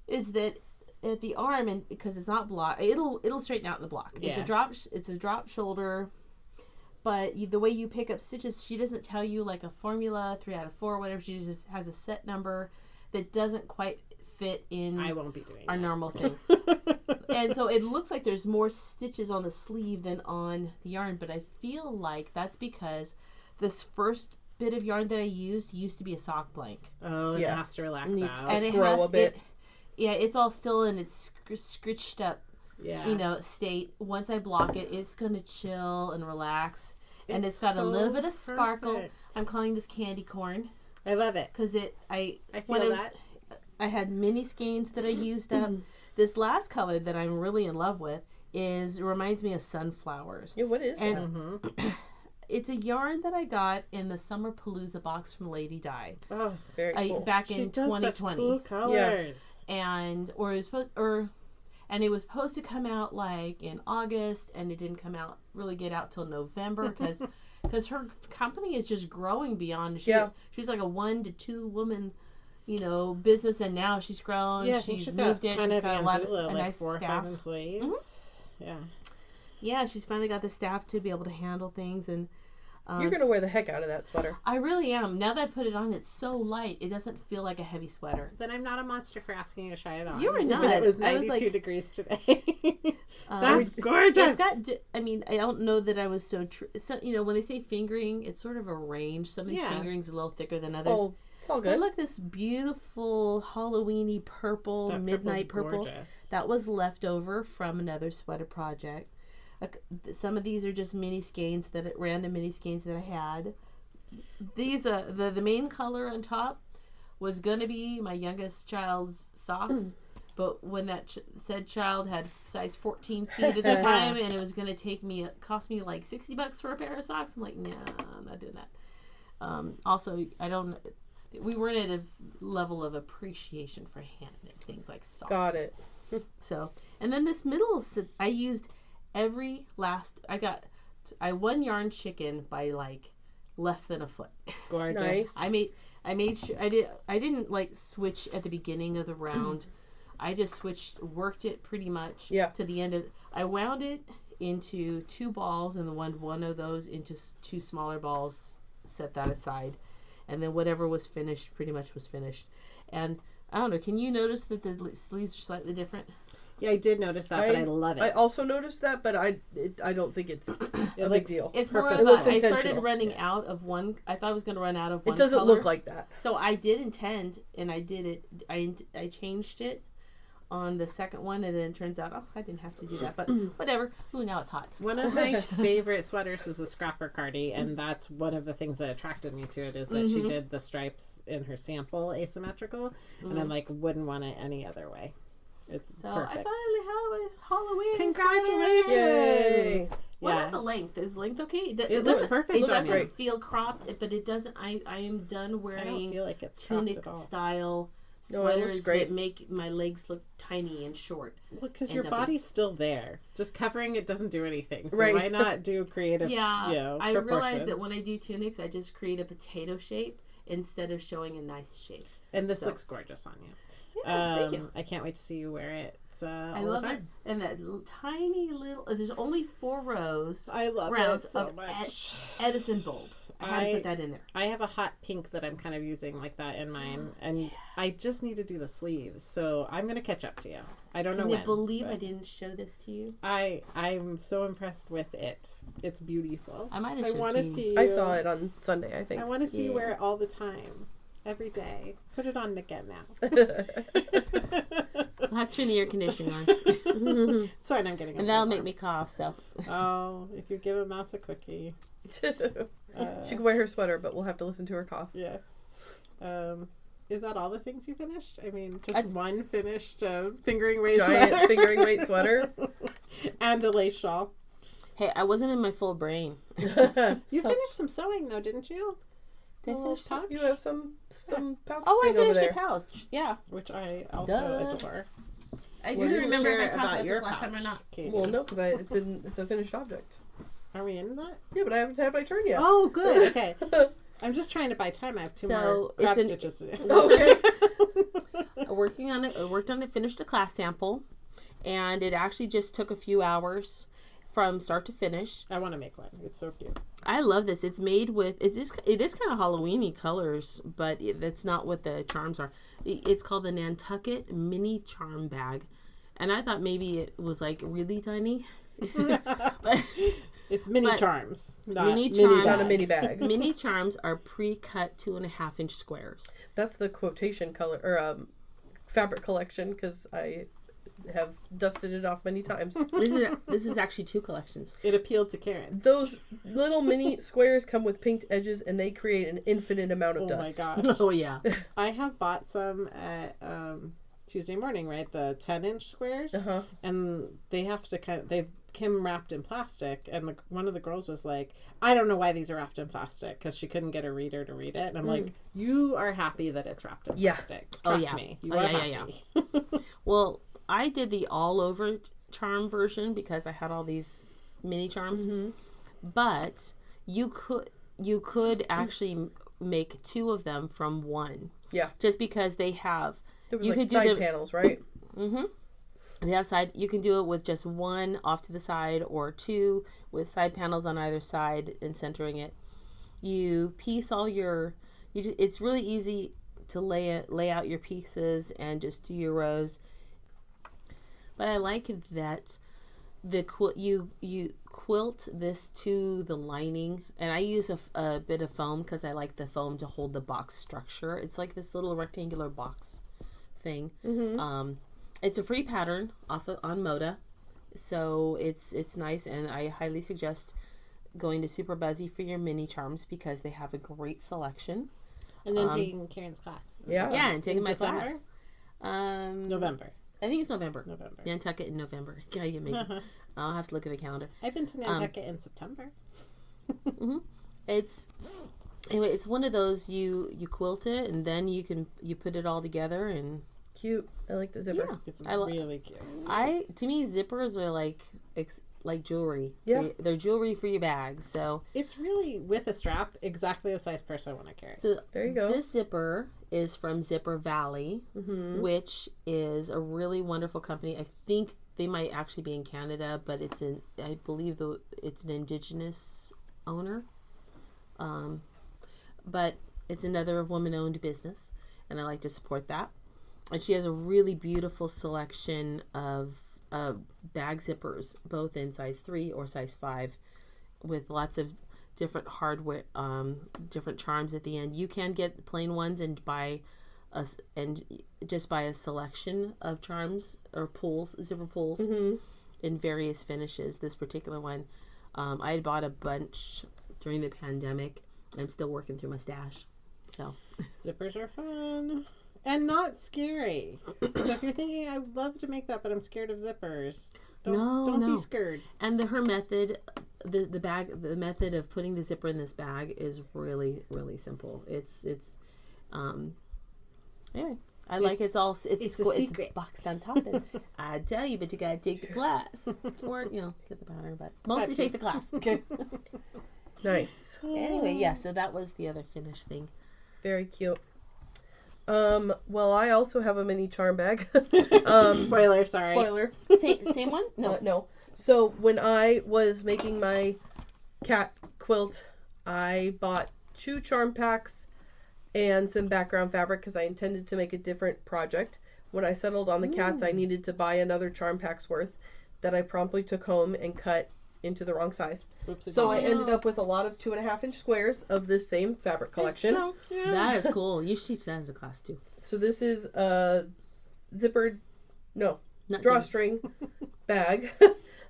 is that at the arm, and because it's not block, it'll straighten out in the block. It's Yeah. a drop shoulder. But the way you pick up stitches, she doesn't tell you like a formula, 3 out of 4, whatever. She just has a set number that doesn't quite fit in I won't be doing our that. normal thing. And so it looks like there's more stitches on the sleeve than on the yarn, but I feel like that's because this first bit of yarn that I used to be a sock blank. Oh, Yeah. it has to relax Needs out. And it grow has a bit. it's all still in its scritched up Yeah. state. Once I block it, it's going to chill and relax. And It's it's got a so little bit of sparkle. perfect. I'm calling this candy corn I love it. because I when feel I was- that. I had mini skeins that I used up. This last color that I'm really in love with reminds me of sunflowers. Yeah, what is that? And it's a yarn that I got in the Summer Palooza box from Lady Di Oh, Very cool. back she in does 2020. such cool colors. And it was supposed to come out like in August, and it didn't come out out till November because her company is just growing beyond. She's like a 1 to 2 woman, business, and now she's grown. Yeah, I think she's got moved in. kind She's of got a lot of like nice 4 or 5 staff. employees. Yeah. Yeah, she's finally got the staff to be able to handle things, and You're going to wear the heck out of that sweater. I really am. Now that I put it on, it's so light. It doesn't feel like a heavy sweater. Then I'm not a monster for asking you to try it on. You were not. It was I was 92 like- degrees today. That's gorgeous. It's got. I don't know that I was so. When they say fingering, it's sort of a range. Some of these fingerings are a little thicker than others. Oh, it's all But good. look, this beautiful Halloweeny purple, That midnight purple's purple. gorgeous. That was left over from another sweater project. Some of these are just random mini skeins that I had. These the main color on top was gonna be my youngest child's socks, but when that said child had size 14 feet at the time, and it was gonna cost me like $60 for a pair of socks, I'm like, nah, I'm not doing that. Also, we weren't at a level of appreciation for handmade things like socks. Got it. So, and then this middle, I used I one yarn chicken by like less than a foot. Gorgeous. Nice. I made sure I didn't like switch at the beginning of the round. I just worked it pretty much to the end of. I wound it into 2 balls and then one of those into 2 smaller balls. Set that aside, and then whatever was finished pretty much was finished. And I don't know. Can you notice that the sleeves are slightly different? Yeah, I did notice that, but I love it. I also noticed that, but I don't think it's a big deal. It's more of I started running out of one. I thought I was going to run out of one. It doesn't color. look like that. So I did intend, and I did it. I changed it on the second one, and then it turns out, I didn't have to do that, but whatever. Ooh, now it's hot. One of my favorite sweaters is the Scrapper Cardi, and that's one of the things that attracted me to it is that she did the stripes in her sample asymmetrical, and I'm like, wouldn't want it any other way. It's perfect. I finally have a Halloween. Congratulations! Yay! What about the length? Is length okay? It looks perfect. It doesn't feel cropped, but it doesn't. I am done wearing I don't feel like it's tunic style sweaters that make my legs look tiny and short. Well, because your body's still there. Just covering it doesn't do anything. So right. why not do creative? I realize that when I do tunics, I just create a potato shape instead of showing a nice shape. And this looks gorgeous on you. Yeah, thank you. I can't wait to see you wear it. I love it. And that tiny little, there's only 4 rows. I love rounds it so of much. Edison bulb. I had to put that in there. I have a hot pink that I'm kind of using like that in mine. And I just need to do the sleeves. So I'm going to catch up to you. I don't know when. Can you believe I didn't show this to you? I'm so impressed with it. It's beautiful. I might have showed want to see you. I saw it on Sunday, I think. I want to see you wear it all the time. Every day. Put it on again now. I'll have to turn the air conditioning on. It's fine, I'm getting and that'll make me cough, so. Oh, if you give a mouse a cookie. She can wear her sweater, but we'll have to listen to her cough. Yes. Is that all the things you finished? I mean, just one finished fingering weight sweater. Fingering weight sweater. And a lace shawl. Hey, I wasn't in my full brain. You finished some sewing, though, didn't you? Did I finish pouch? You have some pouch. Oh, I finished a pouch. Yeah, which I also adore. I couldn't remember if I talked about this last time or not. Katie? Well, no, because it's a finished object. Are we in that? Yeah, but I haven't had my turn yet. Oh, good. Okay. I'm just trying to buy time. I have 2 more crop stitches to do. Okay. I worked on it, finished a class sample, and it actually just took a few hours from start to finish. I want to make one. It's so cute. I love this. It's made with it is kind of Halloween-y colors, but that's not what the charms are. It's called the Nantucket Mini Charm Bag, and I thought maybe it was like really tiny. But it's mini charms, not mini charms, not a mini bag. Mini charms are pre-cut 2.5-inch squares. That's the quotation color or fabric collection because I have dusted it off many times. This is actually 2 collections. It appealed to Karin. Those little mini squares come with pinked edges and they create an infinite amount of dust. Oh my gosh. Oh yeah. I have bought some at Tuesday morning, right? The 10-inch squares. Uh-huh. And they have to they've Kim wrapped in plastic, and one of the girls was like, I don't know why these are wrapped in plastic, because she couldn't get a reader to read it. And I'm like, you are happy that it's wrapped in plastic. Trust me. You are happy. Well, I did the all over charm version because I had all these mini charms. Mm-hmm. But you could actually make 2 of them from one. Yeah. Just because they have you could do side panels, right? Mm-hmm. The outside, you can do it with just 1 off to the side or 2 with side panels on either side and centering it. You piece all it's really easy to lay out your pieces and just do your rows. But I like that you quilt this to the lining, and I use a bit of foam because I like the foam to hold the box structure. It's like this little rectangular box thing. Mm-hmm. It's a free pattern on Moda, so it's nice, and I highly suggest going to Super Buzzy for your mini charms because they have a great selection. And then taking Karen's class. Yeah, and taking my class. November. I think it's November. Nantucket in November. Yeah, you make it. I'll have to look at the calendar. I've been to Nantucket in September. Mm-hmm. Anyway, it's one of those you quilt it and then you put it all together and cute. I like the zipper. Yeah, it's really cute. To me, zippers are like jewelry. Yeah, They're jewelry for your bags. So it's really with a strap exactly the size purse I want to carry. So there you go. This zipper is from Zipper Valley, which is a really wonderful company. I think they might actually be in Canada, but I believe it's an indigenous owner. But it's another woman-owned business, and I like to support that. And she has a really beautiful selection of bag zippers, both in size 3 or size 5, with lots of different hardware, different charms at the end. You can get plain ones and just buy a selection of charms or zipper pulls in various finishes. This particular one, I had bought a bunch during the pandemic. I'm still working through my stash. So zippers are fun and not scary. So if you're thinking, I'd love to make that, but I'm scared of zippers, don't be scared. And her method, the method of putting the zipper in this bag is really, really simple. It's anyway. It's a secret boxed on top. And I tell you, but you gotta take the class or get the pattern, but mostly take the class. Okay. Nice. Anyway, yeah. So that was the other finished thing. Very cute. Well, I also have a mini charm bag. Spoiler, sorry. Spoiler. Same one? No. No. So when I was making my cat quilt, I bought 2 charm packs and some background fabric because I intended to make a different project. When I settled on the cats, I needed to buy another charm pack's worth that I promptly took home and cut into the wrong size. So I ended up with a lot of 2.5-inch squares of this same fabric collection. It's so cute. That is cool. You should teach that as a class too. So this is a drawstring bag.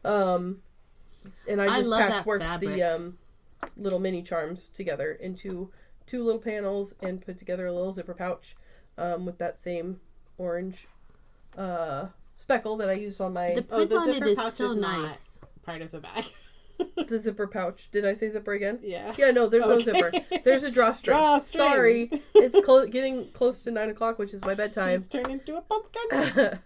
And I just patchworked the little mini charms together into 2 little panels and put together a little zipper pouch with that same orange speckle that I used on my... The print on it is so nice. Part of the bag. The zipper pouch. Did I say zipper again? Yeah. Yeah, no, there's no zipper. There's a drawstring. Sorry. It's getting close to 9 o'clock, which is my bedtime. She's turned into a pumpkin.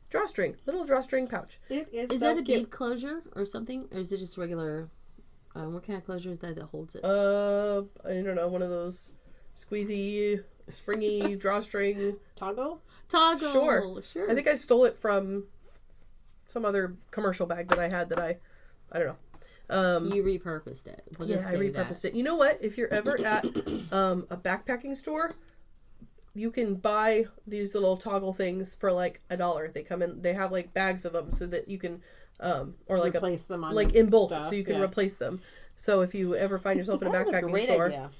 Drawstring. Little drawstring pouch. It is so that a bead closure or something? Or is it just regular... what kind of closure is that holds it? I don't know. One of those squeezy, springy drawstring... Toggle? Sure. I think I stole it from some other commercial bag that I had that I don't know. You repurposed it. I repurposed it. You know what? If you're ever at a backpacking store, you can buy these little toggle things for like $1. They come in. They have like bags of them so that you can, or like replace them on like in bulk, stuff, so you can replace them. So if you ever find yourself in a backpacking store, idea.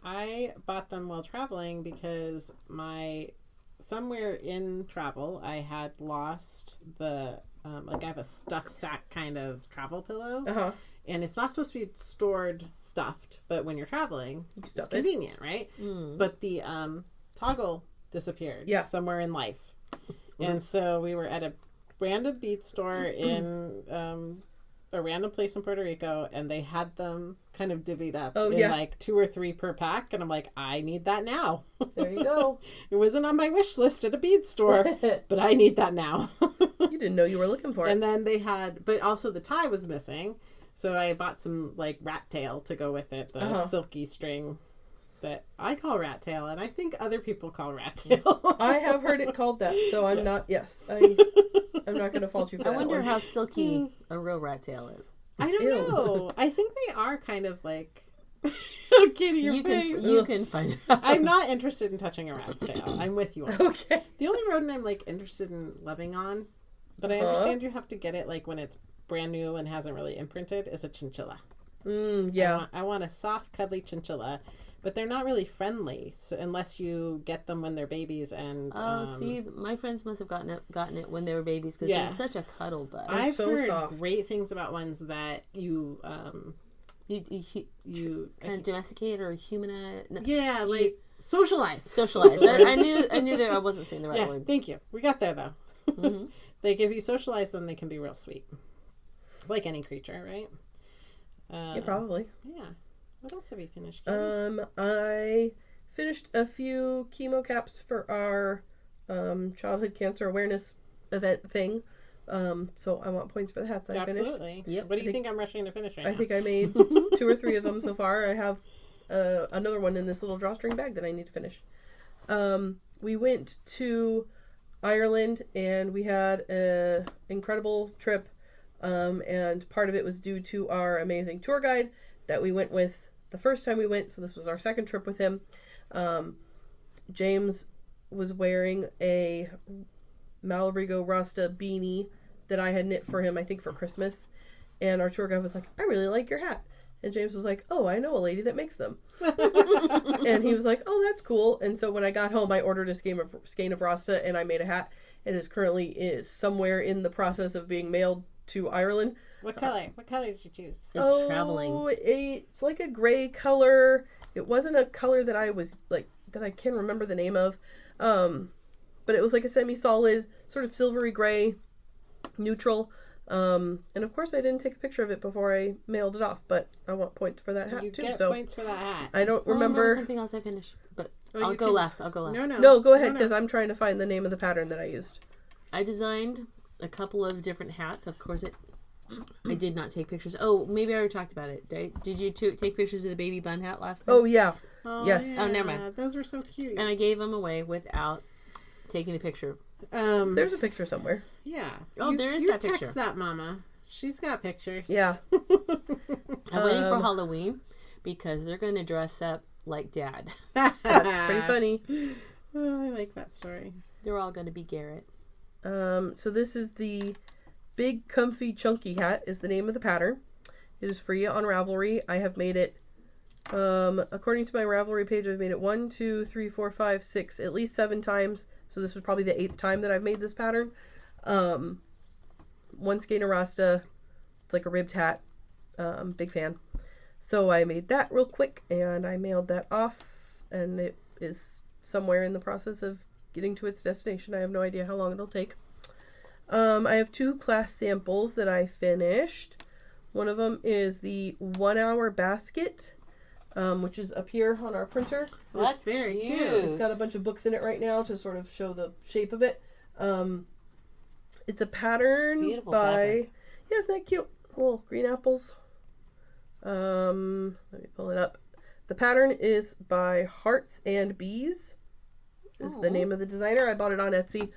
I bought them while traveling because somewhere in travel I had lost the. I have a stuffed sack kind of travel pillow. And it's not supposed to be stored stuffed, but when you're traveling, it's convenient, right? But the toggle disappeared somewhere in life. And so we were at a random bead store in a random place in Puerto Rico, and they had them kind of divvied up in like 2 or 3 per pack. And I'm like, I need that now. There you go. It wasn't on my wish list at a bead store, but I need that now. You didn't know you were looking for it. And then they had, but also the tie was missing. So I bought some like rat tail to go with it, the silky string that I call rat tail, and I think other people call rat tail. I have heard it called that, so I'm not, I'm not going to fault you for that. I wonder how silky a real rat tail is. I don't know. I think they are kind of like... Oh, Katie, you can find out. I'm not interested in touching a rat's tail. I'm with you on that. Okay. The only rodent I'm like interested in loving on, but I understand you have to get it like when it's brand new and hasn't really imprinted, is a chinchilla. Yeah. I want a soft, cuddly chinchilla. But they're not really friendly unless you get them when they're babies. And see, my friends must have gotten it when they were babies because they're such a cuddle bug. I've heard great things about ones that you kind of domesticate or humanize. No, socialize. I knew that I wasn't saying the right word. Thank you. We got there though. Mm-hmm. Like if you socialize them, they can be real sweet, like any creature, right? Yeah, probably. Yeah. What else have you finished? I finished a few chemo caps for our childhood cancer awareness event thing. So I want points for the hats I finished. Absolutely. Yep. What do you think I'm rushing to finish right now? I think I made 2 or 3 of them so far. I have another one in this little drawstring bag that I need to finish. We went to Ireland and we had an incredible trip. And part of it was due to our amazing tour guide that we went with the first time we went. So this was our second trip with him. James was wearing a Malarigo Rasta beanie that I had knit for him, I think for Christmas. And our tour guide was like, I really like your hat. And James was like, oh, I know a lady that makes them. And he was like, oh, that's cool. And so when I got home, I ordered a skein of Rasta and I made a hat. And it currently is somewhere in the process of being mailed to Ireland. What color? What color did you choose? It's traveling. It's like a gray color. It wasn't a color that I was like, that I can't remember the name of. But it was like a semi-solid, sort of silvery gray, neutral. And of course I didn't take a picture of it before I mailed it off, but I want points for that hat too. You get so points for that hat. I don't remember. Something else I finished, but I'll go last. No, go ahead, because I'm trying to find the name of the pattern that I used. I designed a couple of different hats. Of course, I did not take pictures. Oh, maybe I already talked about it. Did you take pictures of the baby bun hat last time? Oh, yeah. Yes. Yeah. Oh, never mind. Those were so cute. And I gave them away without taking the picture. There's a picture somewhere. Yeah. Oh, there is that picture. Text that, Mama. She's got pictures. Yeah. I'm waiting for Halloween because they're going to dress up like Dad. That's pretty funny. Oh, I like that story. They're all going to be Garrett. So this is the Big Comfy Chunky Hat is the name of the pattern. It is free on Ravelry. I have made it, according to my Ravelry page, I've made it 1, 2, 3, 4, 5, 6, at least 7 times. So this was probably the 8th time that I've made this pattern. 1 skein of Rasta. It's like a ribbed hat. Big fan. So I made that real quick and I mailed that off, and it is somewhere in the process of getting to its destination. I have no idea how long it'll take. I have 2 class samples that I finished. One of them is the 1 hour basket, which is up here on our printer. That's very cute. It's got a bunch of books in it right now to sort of show the shape of it. It's a pattern Beautiful by... fabric. Yeah, isn't that cute? Little green apples. Let me pull it up. The pattern is by Hearts and Bees. Is the name of the designer. I bought it on Etsy.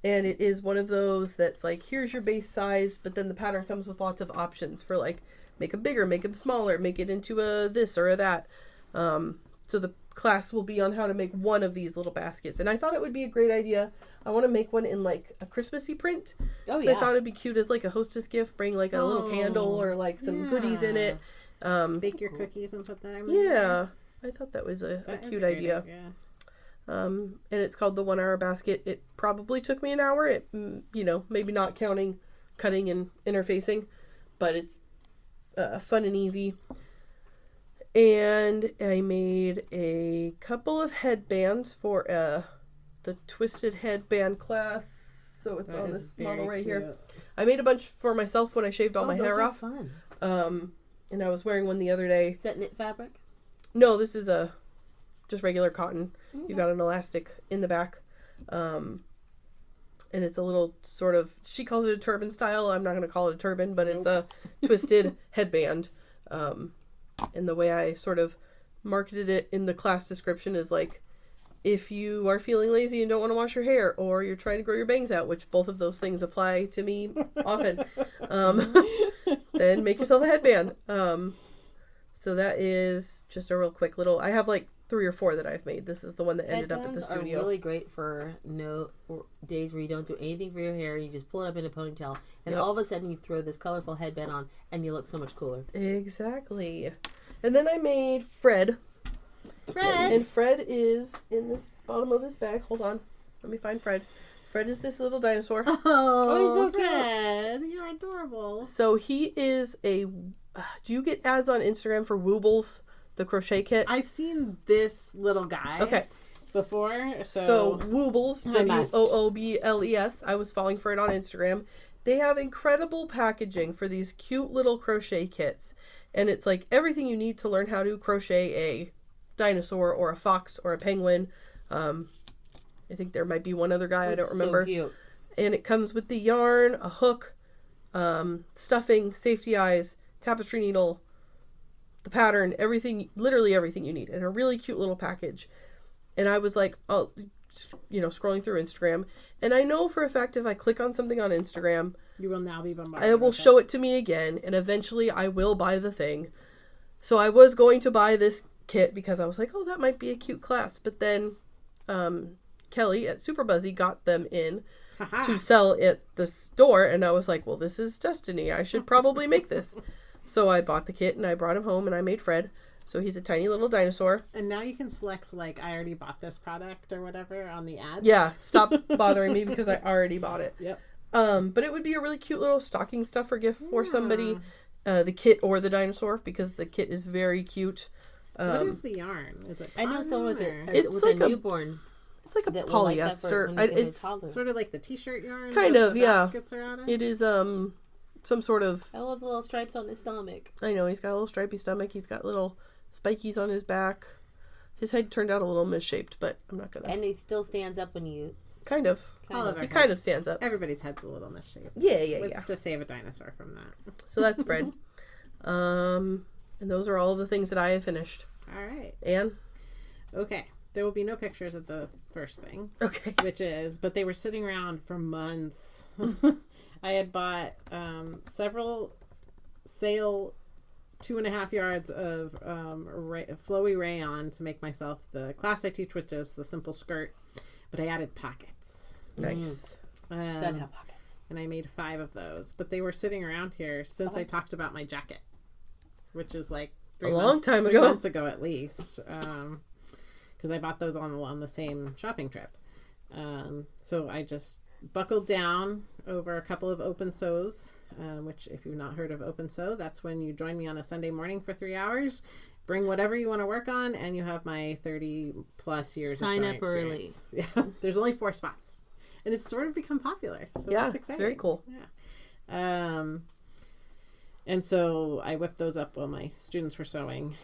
And it is one of those that's like, here's your base size, but then the pattern comes with lots of options for like, make them bigger, make them smaller, make it into a this or a that. So the class will be on how to make one of these little baskets. And I thought it would be a great idea. I want to make one in like a Christmassy print. Oh, so yeah. I thought it'd be cute as like a hostess gift. Bring like a little candle or like some goodies in it. Bake your cookies and put them in Yeah. there. I thought that was a cute great idea. And it's called the 1 hour basket. It probably took me an hour. It, maybe not counting cutting and interfacing, but it's fun and easy. And I made a couple of headbands for the twisted headband class. So it's on this model right here. I made a bunch for myself when I shaved all my hair off. Fun. And I was wearing one the other day. Is that knit fabric? No, this is just regular cotton. Okay. You've got an elastic in the back. And it's a little sort of, she calls it a turban style. I'm not going to call it a turban, but it's a twisted headband. And the way I sort of marketed it in the class description is like, if you are feeling lazy and don't want to wash your hair, or you're trying to grow your bangs out, which both of those things apply to me often, then make yourself a headband. So that is just a real quick little, I have like 3 or 4 that I've made. This is the one that ended up at the studio. Headbands are really great for days where you don't do anything for your hair. You just pull it up in a ponytail, and all of a sudden you throw this colorful headband on, and you look so much cooler. Exactly. And then I made Fred. And Fred is in this bottom of this bag. Hold on. Let me find Fred. Fred is this little dinosaur. Oh, he's so Fred. You're adorable. So he is a... do you get ads on Instagram for Woobles, the crochet kit? I've seen this little guy before. So Woobles, Woobles. I was falling for it on Instagram. They have incredible packaging for these cute little crochet kits. And it's like everything you need to learn how to crochet a dinosaur or a fox or a penguin. I think there might be one other guy, I don't remember. So cute. And it comes with the yarn, a hook, stuffing, safety eyes, tapestry needle, the pattern, everything, literally everything you need, in a really cute little package. And I was like, oh, scrolling through Instagram, and I know for a fact if I click on something on Instagram, you will now be bombarded. It will show it to me again, and eventually I will buy the thing. So I was going to buy this kit because I was like, oh, that might be a cute class. But then Kelly at Super Buzzy got them in to sell at the store, and I was like, well, this is destiny. I should probably make this. So I bought the kit, and I brought him home, and I made Fred. So he's a tiny little dinosaur. And now you can select, like, I already bought this product or whatever on the ad. Yeah, stop bothering me because I already bought it. Yep. But it would be a really cute little stocking stuffer gift for somebody, the kit or the dinosaur, because the kit is very cute. What is the yarn? Is it I know someone with it's with like a newborn. It's like a polyester. It's sort of like the t-shirt yarn. Kind of, the yeah. baskets are out of. It is some sort of. I love the little stripes on his stomach. I know, he's got a little stripy stomach. He's got little spikies on his back. His head turned out a little misshaped, but I'm not gonna. And he still stands up when you. Kind of. He kind of stands up. Everybody's head's a little misshaped. Yeah. Let's just save a dinosaur from that. So that's Fred. And those are all of the things that I have finished. All right. Anne? Okay. There will be no pictures of the first thing. Okay. But they were sitting around for months. I had bought several sale 2.5 yards of flowy rayon to make myself the class I teach, which is the simple skirt. But I added pockets. Nice. Gotta have pockets. And I made 5 of those. But they were sitting around here since I talked about my jacket, which is like 3 months ago at least. Because I bought those on the same shopping trip. So I just buckled down over a couple of open sews, which if you've not heard of open sew, that's when you join me on a Sunday morning for 3 hours. Bring whatever you want to work on, and you have my 30 plus years Sign of up early. Yeah, there's only 4 spots, and it's sort of become popular. So yeah, that's exciting. It's very cool. Yeah. And so I whipped those up while my students were sewing,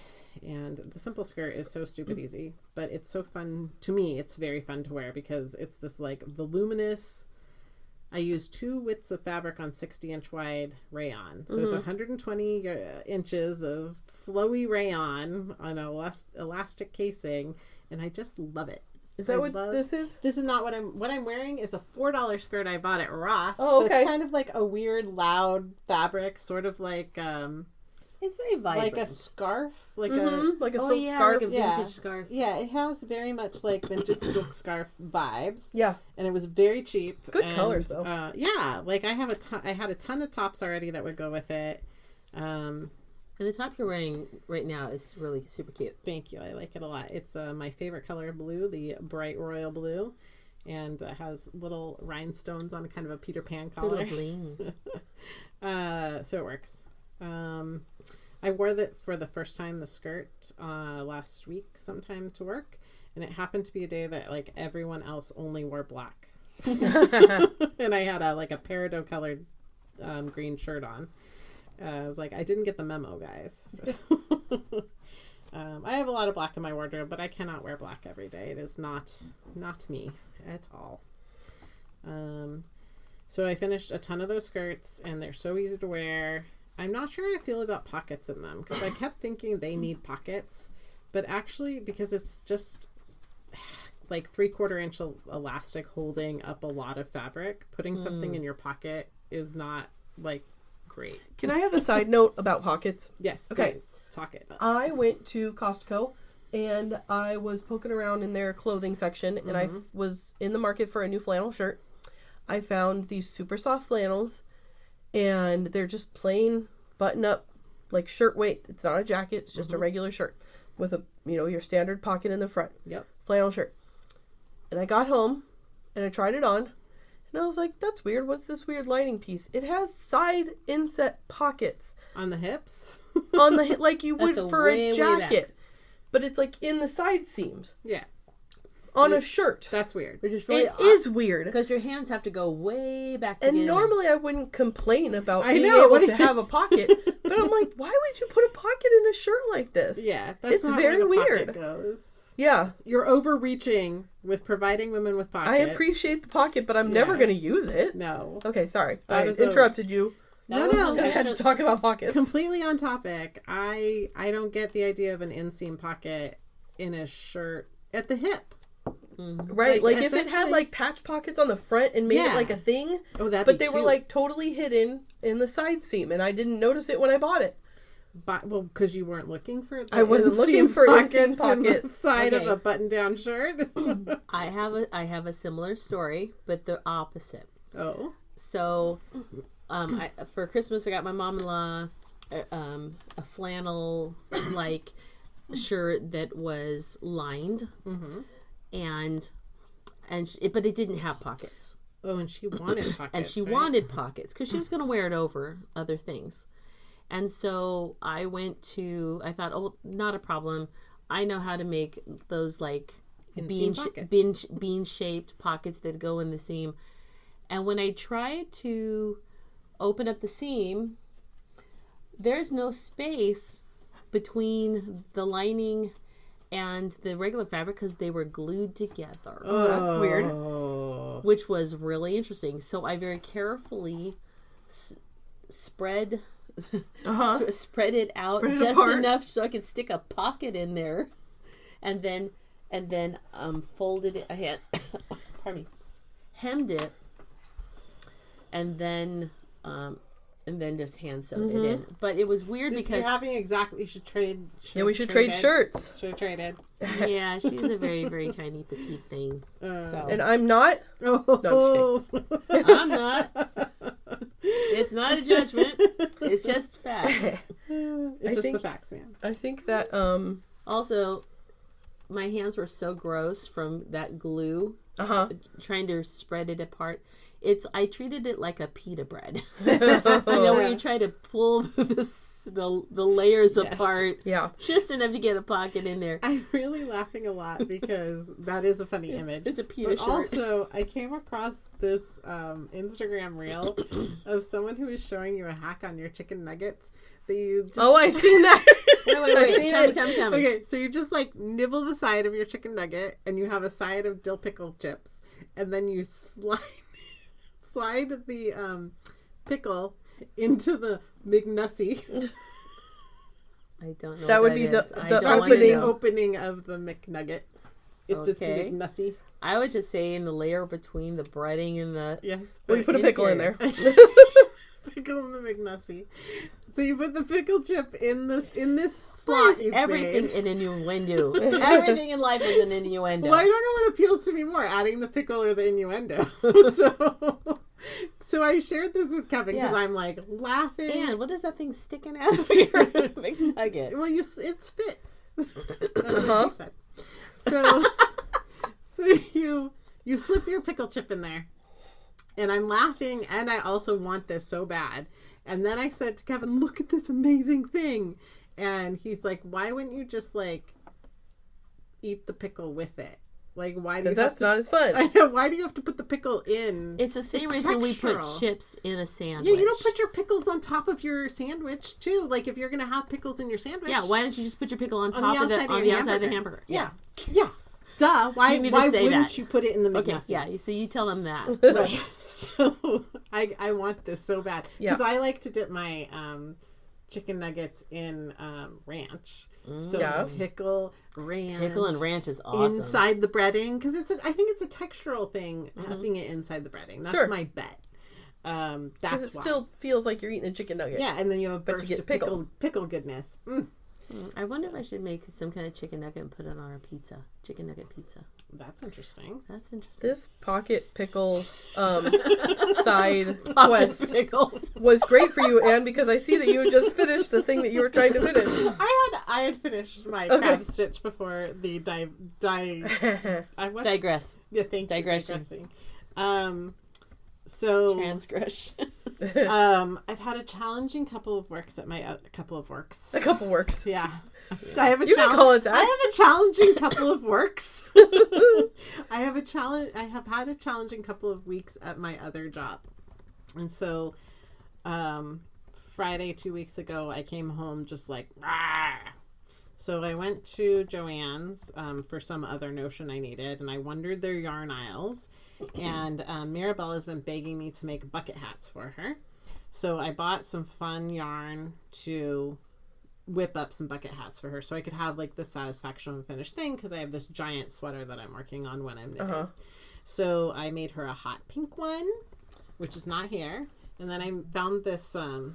and the simple skirt is so stupid easy, but it's so fun to me. It's very fun to wear because it's this like voluminous. I used 2 widths of fabric on 60-inch wide rayon. So it's 120 inches of flowy rayon on an elastic casing, and I just love it. Is that what this is? This is not what I'm wearing. Is a $4 skirt I bought at Ross. Oh, okay. It's kind of like a weird, loud fabric, sort of like it's very vibrant, like a scarf, like like a silk scarf, like a vintage scarf. Yeah, it has very much like vintage silk scarf vibes. Yeah, and it was very cheap. Good colors though. Yeah, like I had a ton of tops already that would go with it. And the top you're wearing right now is really super cute. Thank you. I like it a lot. It's my favorite color of blue, the bright royal blue, and has little rhinestones on kind of a Peter Pan collar. Little bling. So it works. I wore that for the first time, the skirt, last week sometime to work, and it happened to be a day that like everyone else only wore black. And I had a peridot colored green shirt on. I was like, I didn't get the memo, guys. I have a lot of black in my wardrobe, but I cannot wear black every day. It is not me at all. So I finished a ton of those skirts, and they're so easy to wear. I'm not sure how I feel about pockets in them, because I kept thinking they need pockets, but actually, because it's just like 3/4 inch elastic holding up a lot of fabric, putting something in your pocket is not like great. Can I have a side note about pockets? Yes, please. Okay. Talk it up. I went to Costco, and I was poking around in their clothing section, and I was in the market for a new flannel shirt. I found these super soft flannels, and they're just plain button-up, like shirt weight. It's not a jacket. It's just a regular shirt with a, your standard pocket in the front. Yep. Flannel shirt. And I got home, and I tried it on, and I was like, that's weird. What's this weird lining piece? It has side inset pockets. On the hips? On the like you would for way, a jacket. But it's like in the side seams. Yeah. on a shirt. That's weird. Which is really It is weird. because your hands have to go way back to And get in. normally I wouldn't complain about I being know, able what to do you- have a pocket. But I'm like, why would you put a pocket in a shirt like this? Yeah, that's It's not very where the weird. pocket goes. Yeah. You're overreaching with providing women with pockets. I appreciate the pocket, but I'm never Yeah. going to use it. No. Okay, sorry. That I is a- interrupted you. No, was no. a- I had to talk about pockets. Completely on topic. I don't get the idea of an inseam pocket in a shirt at the hip. Right, like if it had essentially- like patch pockets on the front and made Yeah. it like a thing, Oh, that'd but be they were cute. like totally hidden in the side seam, and I didn't notice it when I bought it. Well, because you weren't looking for the I wasn't looking inseam for inseam pockets in the pockets. side of Okay. a button-down shirt. I have a similar story, but the opposite. Oh. So, for Christmas, I got my mom-in-law a flannel like shirt that was lined, but it didn't have pockets, Oh, and she wanted pockets. and she right? wanted pockets because she was going to wear it over other things. And so I thought, oh, not a problem. I know how to make those like Inseam pockets. bean shaped pockets that go in the seam. And when I tried to open up the seam, there's no space between the lining and the regular fabric because they were glued together. Oh, that's weird. Oh. Which was really interesting. So I very carefully spread spread it out Spread it just apart. enough so I could stick a pocket in there, and then folded it. I had pardon me, hemmed it, and then just hand sewed it in. But it was weird because You should trade. Yeah, we should trade shirts. Should have traded. yeah, she's a very very tiny petite thing. So And I'm not. Oh. I'm not. It's not a judgment. It's just facts. It's just the think- facts, man. I think that Also, my hands were so gross from that glue, trying to spread it apart. I treated it like a pita bread. You know, when you try to pull the layers apart, yeah. just enough to get a pocket in there. I'm really laughing a lot because that is a funny image. It's a pita But shirt. also, I came across this Instagram reel of someone who was showing you a hack on your chicken nuggets that you just... Oh, I've seen that. Wait. Tell me. Okay, so you just like nibble the side of your chicken nugget and you have a side of dill pickle chips and then you slide the pickle into the McNussy. I don't know. That what would be is. the I don't want to opening know. opening of the McNugget. It's Okay. a McNussy. I would just say in the layer between the breading and the. Yes. We put a pickle in there. Pickle in the McNussy. So you put the pickle chip in this Why slot. is you've everything made. an innuendo? Everything in life is an innuendo. Well, I don't know what appeals to me more, adding the pickle or the innuendo. So I shared this with Kevin because Yeah. I'm like laughing. And what is that thing sticking out of your McNugget? Well, it spits. That's what she said. So you slip your pickle chip in there, and I'm laughing, and I also want this so bad. And then I said to Kevin, "Look at this amazing thing," and he's like, "Why wouldn't you just like eat the pickle with it? Like, why do you? Because that's not as fun. I know. Why do you have to put the pickle in? It's the same reason we put textural. chips in a sandwich. Yeah, you don't put your pickles on top of your sandwich too. Like if you're gonna have pickles in your sandwich. Yeah, why don't you just put your pickle on On top the of outside of on your the outside of the hamburger. hamburger? Yeah. Duh. Why You need to wouldn't say that. you put it in the Okay, McNussy? yeah. So you tell them that. Right. So I want this so bad because Yeah. I like to dip my chicken nuggets in ranch. So Yeah. pickle, ranch, Pickle and ranch is awesome. inside the breading because I think it's a textural thing having it inside the breading. That's Sure. my bet. Because That's it why. still feels like you're eating a chicken nugget. Yeah, and then you have a But you burst get of pickle. pickle goodness. I wonder if I should make some kind of chicken nugget and put it on our pizza. Chicken nugget pizza. That's interesting. That's interesting. This pocket pickle side quest pickles. was great for you, Anne, because I see that you had just finished the thing that you were trying to finish. I had finished my crab stitch before the Digress. Yeah, thank you. Digression. Digressing. So transgression. I've had a challenging couple of works at my A couple works. Yeah. I have a You can call it that. I have a challenging couple of works. I have had a challenging couple of weeks at my other job. And so Friday 2 weeks ago I came home just like rah! So I went to Joann's for some other notion I needed, and I wandered their yarn aisles, and Mirabella's been begging me to make bucket hats for her. So I bought some fun yarn to whip up some bucket hats for her so I could have like the satisfaction of a finished thing, because I have this giant sweater that I'm working on when I'm knitting. So I made her a hot pink one, which is not here. And then I found this, I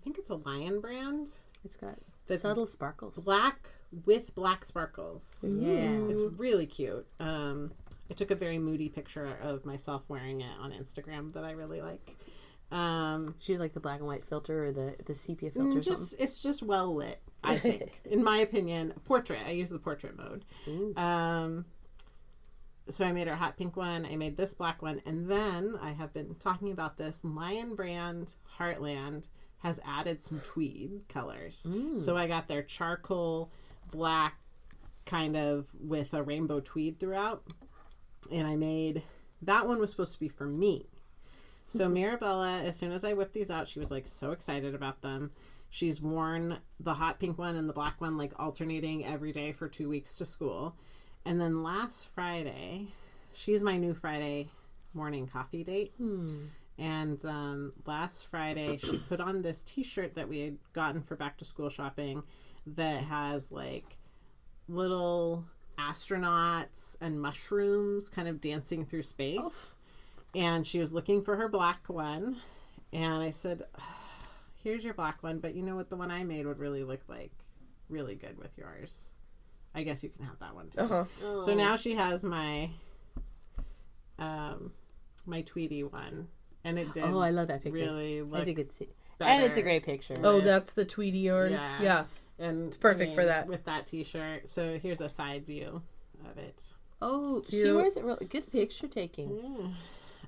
think it's a Lion brand. It's got subtle sparkles. Black with black sparkles. Yeah. It's really cute. I took a very moody picture of myself wearing it on Instagram that I really like. She like the black and white filter or the sepia filter or something? It's just well lit, I think. In my opinion. Portrait. I use the portrait mode. So I made her a hot pink one. I made this black one. And then I have been talking about this. Lion brand Heartland has added some tweed colors. So I got their charcoal black kind of with a rainbow tweed throughout. And I made, that one was supposed to be for me. So Mirabella, as soon as I whipped these out, she was like so excited about them. She's worn the hot pink one and the black one like alternating every day for 2 weeks to school. And then last Friday, she's my new Friday morning coffee date. And last Friday, she put on this t-shirt that we had gotten for back to school shopping that has like little astronauts and mushrooms kind of dancing through space. And she was looking for her black one. And I said, here's your black one, but you know what the one I made would really look like? Really good with yours. I guess you can have that one too. So now she has my my Tweety one. And it did. Oh, I love that picture. Really look I did get to see. better. And it's a great picture. Oh, that's the Tweety yarn. Yeah. And it's perfect for that. With that t-shirt. So here's a side view of it. Oh, Cute. she wears it really good picture taking.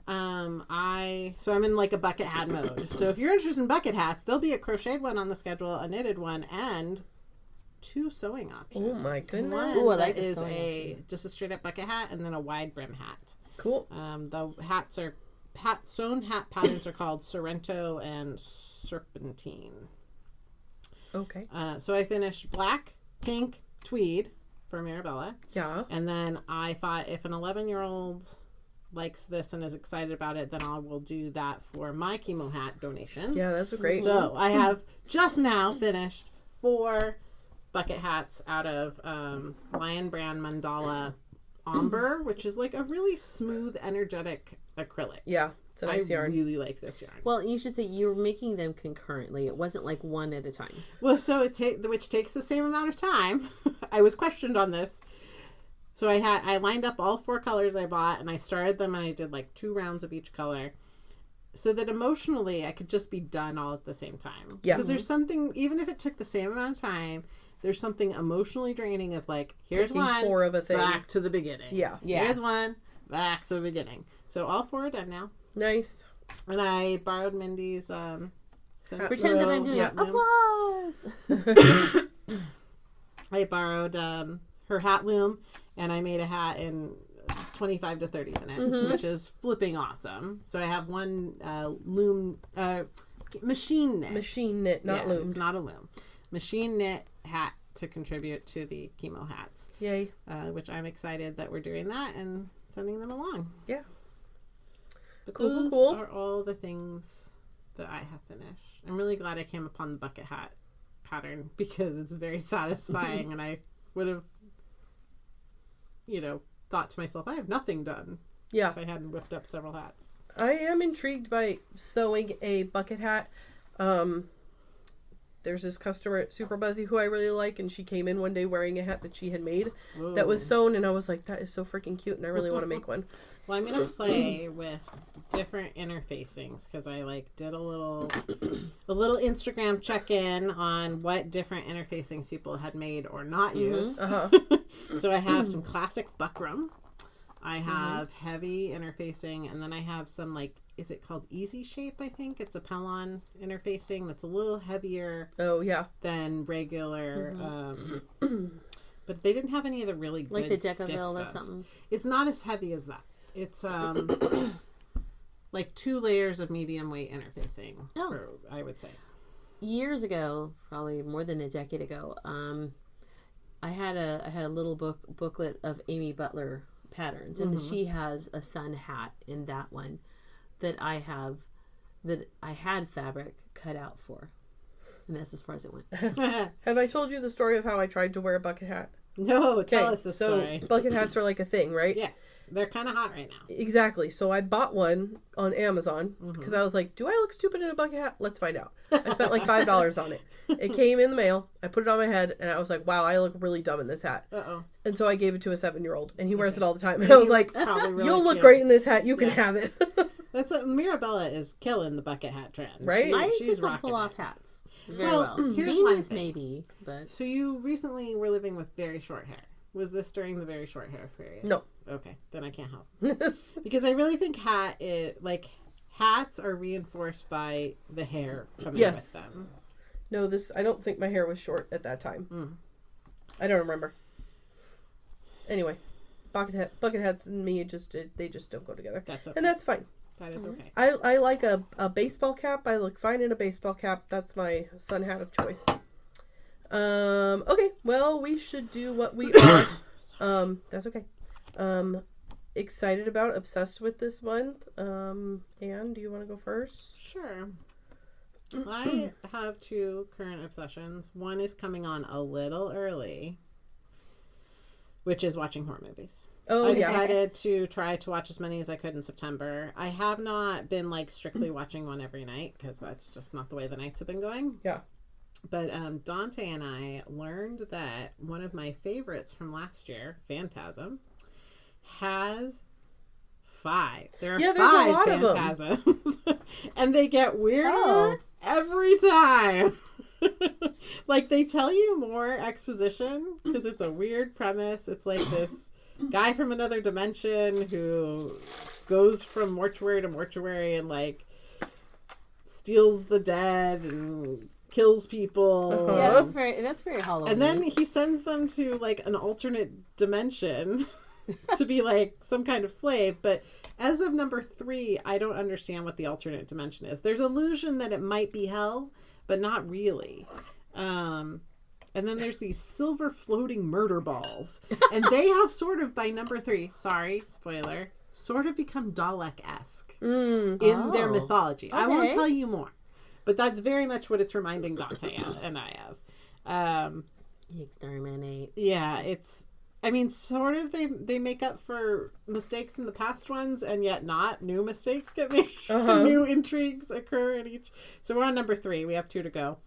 Yeah. So I'm in like a bucket hat mode. So if you're interested in bucket hats, there'll be a crocheted one on the schedule, a knitted one, and 2 sewing options. Oh my goodness. One Ooh, I like that the is sewing just a straight up bucket hat, and then a wide brim hat. Cool. The hats are sewn hat patterns are called Sorrento and Serpentine. Okay. So I finished black, pink, tweed for Mirabella. Yeah. And then I thought if an 11-year-old likes this and is excited about it, then I will do that for my chemo hat donations. Yeah, that's a great So I have just now finished 4 bucket hats out of Lion Brand Mandala Ombre, which is like a really smooth, energetic acrylic. Yeah, it's a nice yarn. I really like this yarn. Well, you should say you were making them concurrently. It wasn't like one at a time. Well, so which takes the same amount of time. I was questioned on this. So I lined up all 4 colors I bought, and I started them, and I did like 2 rounds of each color, so that emotionally I could just be done all at the same time. Yeah. Because there's something, even if it took the same amount of time, there's something emotionally draining of like, here's Picking one, 4 of a thing. back to the beginning. Yeah. Here's one, back to the beginning. So all 4 are done now. Nice. And I borrowed Mindy's Pretend that I'm doing applause. I borrowed her hat loom, and I made a hat in 25 to 30 minutes, which is flipping awesome. So I have one loom, machine knit. Machine knit, not loom. It's not a loom. Machine knit hat to contribute to the chemo hats. Yay. Which I'm excited that we're doing that and sending them along. Yeah. But Cool, those cool. are all the things that I have finished. I'm really glad I came upon the bucket hat pattern because it's very satisfying, and I would have, thought to myself, I have nothing done. Yeah. If I hadn't whipped up several hats. I am intrigued by sewing a bucket hat. There's this customer at Super Buzzy who I really like, and she came in one day wearing a hat that she had made that was sewn, and I was like, that is so freaking cute, and I really want to make one. Well, I'm going to play with different interfacings because I did a little Instagram check-in on what different interfacings people had made or not used. So I have some classic buckram. I have heavy interfacing, and then I have some is it called Easy Shape? I think it's a Pellon interfacing that's a little heavier. Oh yeah. Than regular. But they didn't have any of the really good like the stiff Decaville or stuff. something. It's not as heavy as that. It's like 2 layers of medium weight interfacing. I would say. Years ago, probably more than a decade ago, I had a little booklet of Amy Butler patterns, and she has a sun hat in that one that I had fabric cut out for, and that's as far as it went. Have I told you the story of how I tried to wear a bucket hat? No, tell us the story. So bucket hats are like a thing, right? Yes, they're kind of hot right now. Exactly. So I bought one on Amazon because I was like, do I look stupid in a bucket hat? Let's find out. I spent like $5 on it. It came in the mail. I put it on my head, and I was like, wow, I look really dumb in this hat. Uh-oh. And so I gave it to a 7-year-old, and he wears it all the time. And I was like, really you'll look great in this hat. You can have it. That's what Mirabella is killing the bucket hat trend. Right? I just don't pull off hats very well. Here's Venus maybe, but so you recently were living with very short hair. Was this during the very short hair period? No. Okay, then I can't help. Because I really think hats are reinforced by the hair coming with them. No, I don't think my hair was short at that time. I don't remember. Anyway, bucket hats and me they just don't go together. That's okay. And that's fine. That is okay. I like a baseball cap. I look fine in a baseball cap. That's my sun hat of choice. Okay, well, we should do what we are. That's okay. Excited about, obsessed with this month. Anne, do you want to go first? Sure. I have 2 current obsessions. One is coming on a little early, which is watching horror movies. I decided to try to watch as many as I could in September. I have not been strictly watching one every night because that's just not the way the nights have been going. Yeah. But Dante and I learned that one of my favorites from last year, Phantasm, has 5. There are 5 Phantasms. And they get weirder every time. They tell you more exposition because it's a weird premise. It's like this guy from another dimension who goes from mortuary to mortuary and steals the dead and kills people. Yeah, that's very Halloween. And then he sends them to an alternate dimension to be some kind of slave. But as of number 3, I don't understand what the alternate dimension is. There's illusion that it might be hell, but not really. And then there's these silver floating murder balls, and they have sort of by number 3. Sorry, spoiler. Sort of become Dalek-esque in their mythology. Okay. I won't tell you more. But that's very much what it's reminding Dante and I of. Exterminate. Yeah, sort of they make up for mistakes in the past ones, and yet not. New mistakes get made. New intrigues occur in each. So we're on number 3. We have 2 to go.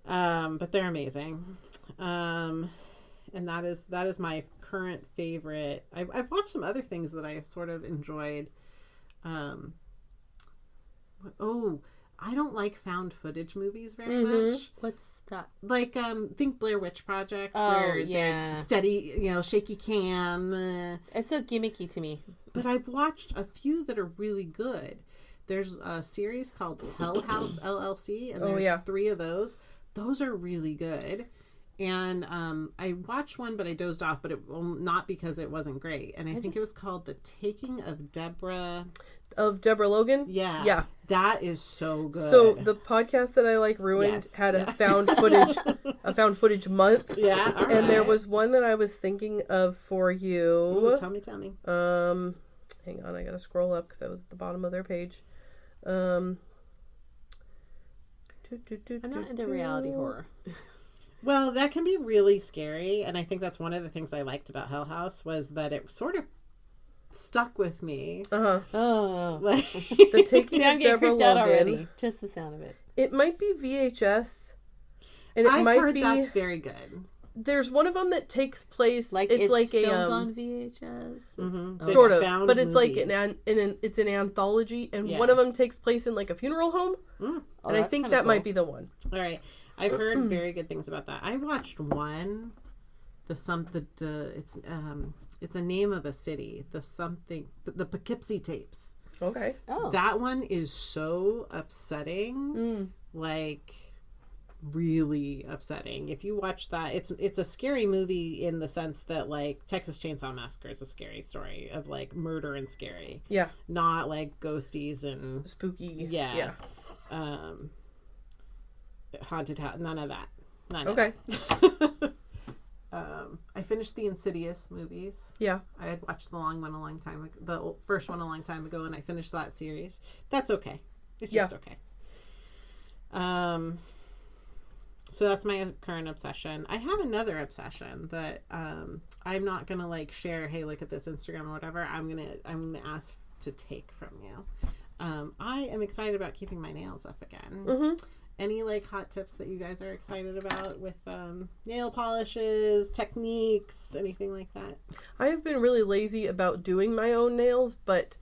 But they're amazing. And that is my current favorite. I've watched some other things that I sort of enjoyed. I don't like found footage movies very much. What's that? Think Blair Witch Project, where they're steady, shaky cam. It's so gimmicky to me. But I've watched a few that are really good. There's a series called Hell House LLC, and there's 3 of those. Those are really good. And I watched one, but I dozed off, but not because it wasn't great. And I think it was called The Taking of Deborah... Of Deborah Logan? Yeah. Yeah. That is so good. So the podcast that I ruined had a found footage month. Yeah. All right. And there was one that I was thinking of for you. Ooh, tell me. Hang on, I gotta scroll up because that was at the bottom of their page. I'm not into reality horror. Well, that can be really scary, and I think that's one of the things I liked about Hell House was that it sort of stuck with me. The Taking of Deborah Logan. Already. Just the sound of it. It might be VHS, and I've heard that's very good. There's one of them that takes place it's filmed on VHS, sort of, but it's movies. It's an anthology, and one of them takes place in a funeral home, and I think that might be the one. All right, I've heard very good things about that. I watched one, it's a name of a city, the Poughkeepsie tapes. Okay. Oh. That one is so upsetting. Like, really upsetting. If you watch that, it's a scary movie in the sense that, like, Texas Chainsaw Massacre is a scary story of, like, murder and scary. Yeah. Not, like, ghosties and... Spooky. Yeah. Haunted house. None of that. None Okay. of that. I finished the Insidious movies. Yeah. I had watched the long one a long time ago, the first one a long time ago, and I finished that series. That's okay. It's just okay. So that's my current obsession. I have another obsession that I'm not gonna like share. Hey, look at this Instagram or whatever. I'm gonna ask to take from you. I am excited about keeping my nails up again. Mm-hmm. Any like hot tips that you guys are excited about with nail polishes, techniques, anything like that? I have been really lazy about doing my own nails, but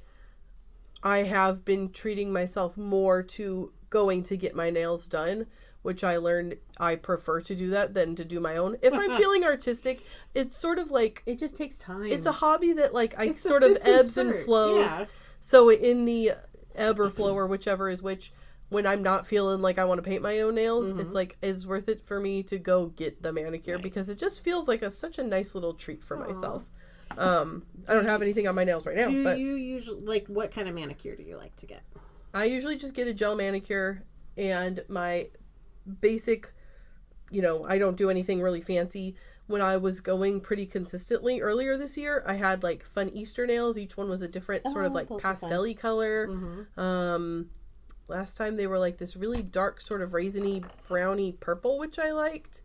I have been treating myself more to going to get my nails done, which I learned I prefer to do that than to do my own. If I'm feeling artistic, it's sort of like... It just takes time. It's a hobby that like I sort of ebbs and flows. Yeah. So in the ebb or flow or whichever is which... When I'm not feeling like I want to paint my own nails, it's like it's worth it for me to go get the manicure because it just feels like such a nice little treat for myself. I don't have anything on my nails right now. Do you usually like what kind of manicure do you like to get? I usually just get a gel manicure and my basic, I don't do anything really fancy. When I was going pretty consistently earlier this year, I had like fun Easter nails. Each one was a different sort of like pastel-y color. Last time they were like this really dark sort of raisiny browny purple, which I liked.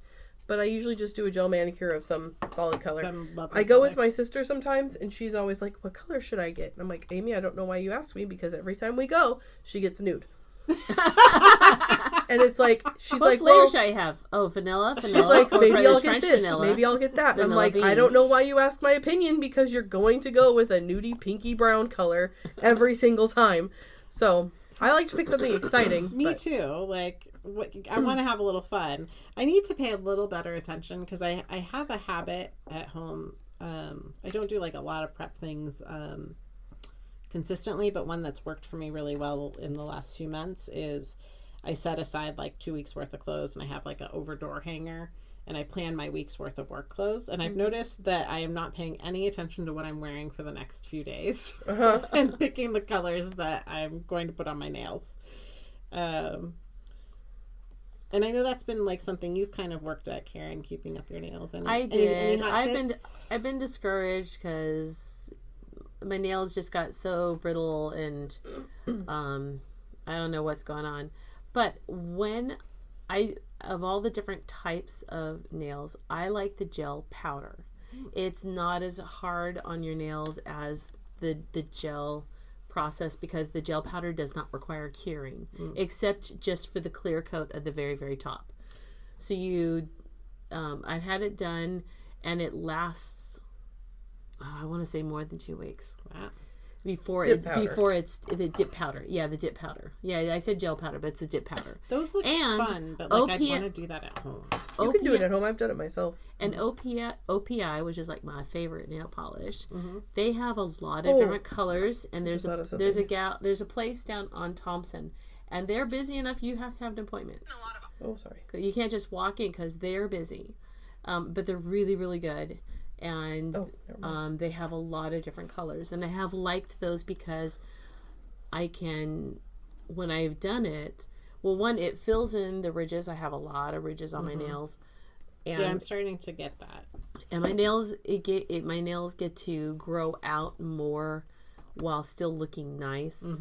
But I usually just do a gel manicure of some solid color. I go with my sister sometimes, and she's always like, what color should I get? And I'm like, Amy, I don't know why you asked me, because every time we go, she gets nude. And it's like, she's what like, flavor should I have? Oh, vanilla? She's like, or maybe I'll get French this. vanilla? Maybe I'll get that. And I'm like, bean. I don't know why you asked my opinion, because you're going to go with a nudie pinky brown color every single time. So... I like to pick something exciting. Me too. Like, I want to have a little fun. I need to pay a little better attention because I have a habit at home. I don't do like a lot of prep things consistently, but one that's worked for me really well in the last few months is I set aside like 2 weeks worth of clothes, and I have like an over door hanger, and I plan my week's worth of work clothes. And I've noticed that I am not paying any attention to what I'm wearing for the next few days and picking the colors that I'm going to put on my nails. And I know that's been like something you've kind of worked at, Karin, keeping up your nails. I did. Any I've been discouraged because my nails just got so brittle, and I don't know what's going on. But of all the different types of nails, I like the gel powder. It's not as hard on your nails as the gel process, because the gel powder does not require curing, except just for the clear coat at the very, very top. So I've had it done, and it lasts, I want to say more than 2 weeks. Wow. Before it's the dip powder. Yeah, the dip powder. Yeah, I said gel powder, but it's a dip powder. Those look fun, but like I'd want to do that at home. You can do it at home. I've done it myself. And OPI, which is like my favorite nail polish, they have a lot of different colors. And there's a place down on Thompson, and they're busy enough. You have to have an appointment. Oh, sorry. You can't just walk in because they're busy, but they're really, really good. And they have a lot of different colors, and I have liked those because I can, when I've done it, well, one, it fills in the ridges. I have a lot of ridges on my nails, and yeah, I'm starting to get that. And my nails my nails get to grow out more while still looking nice,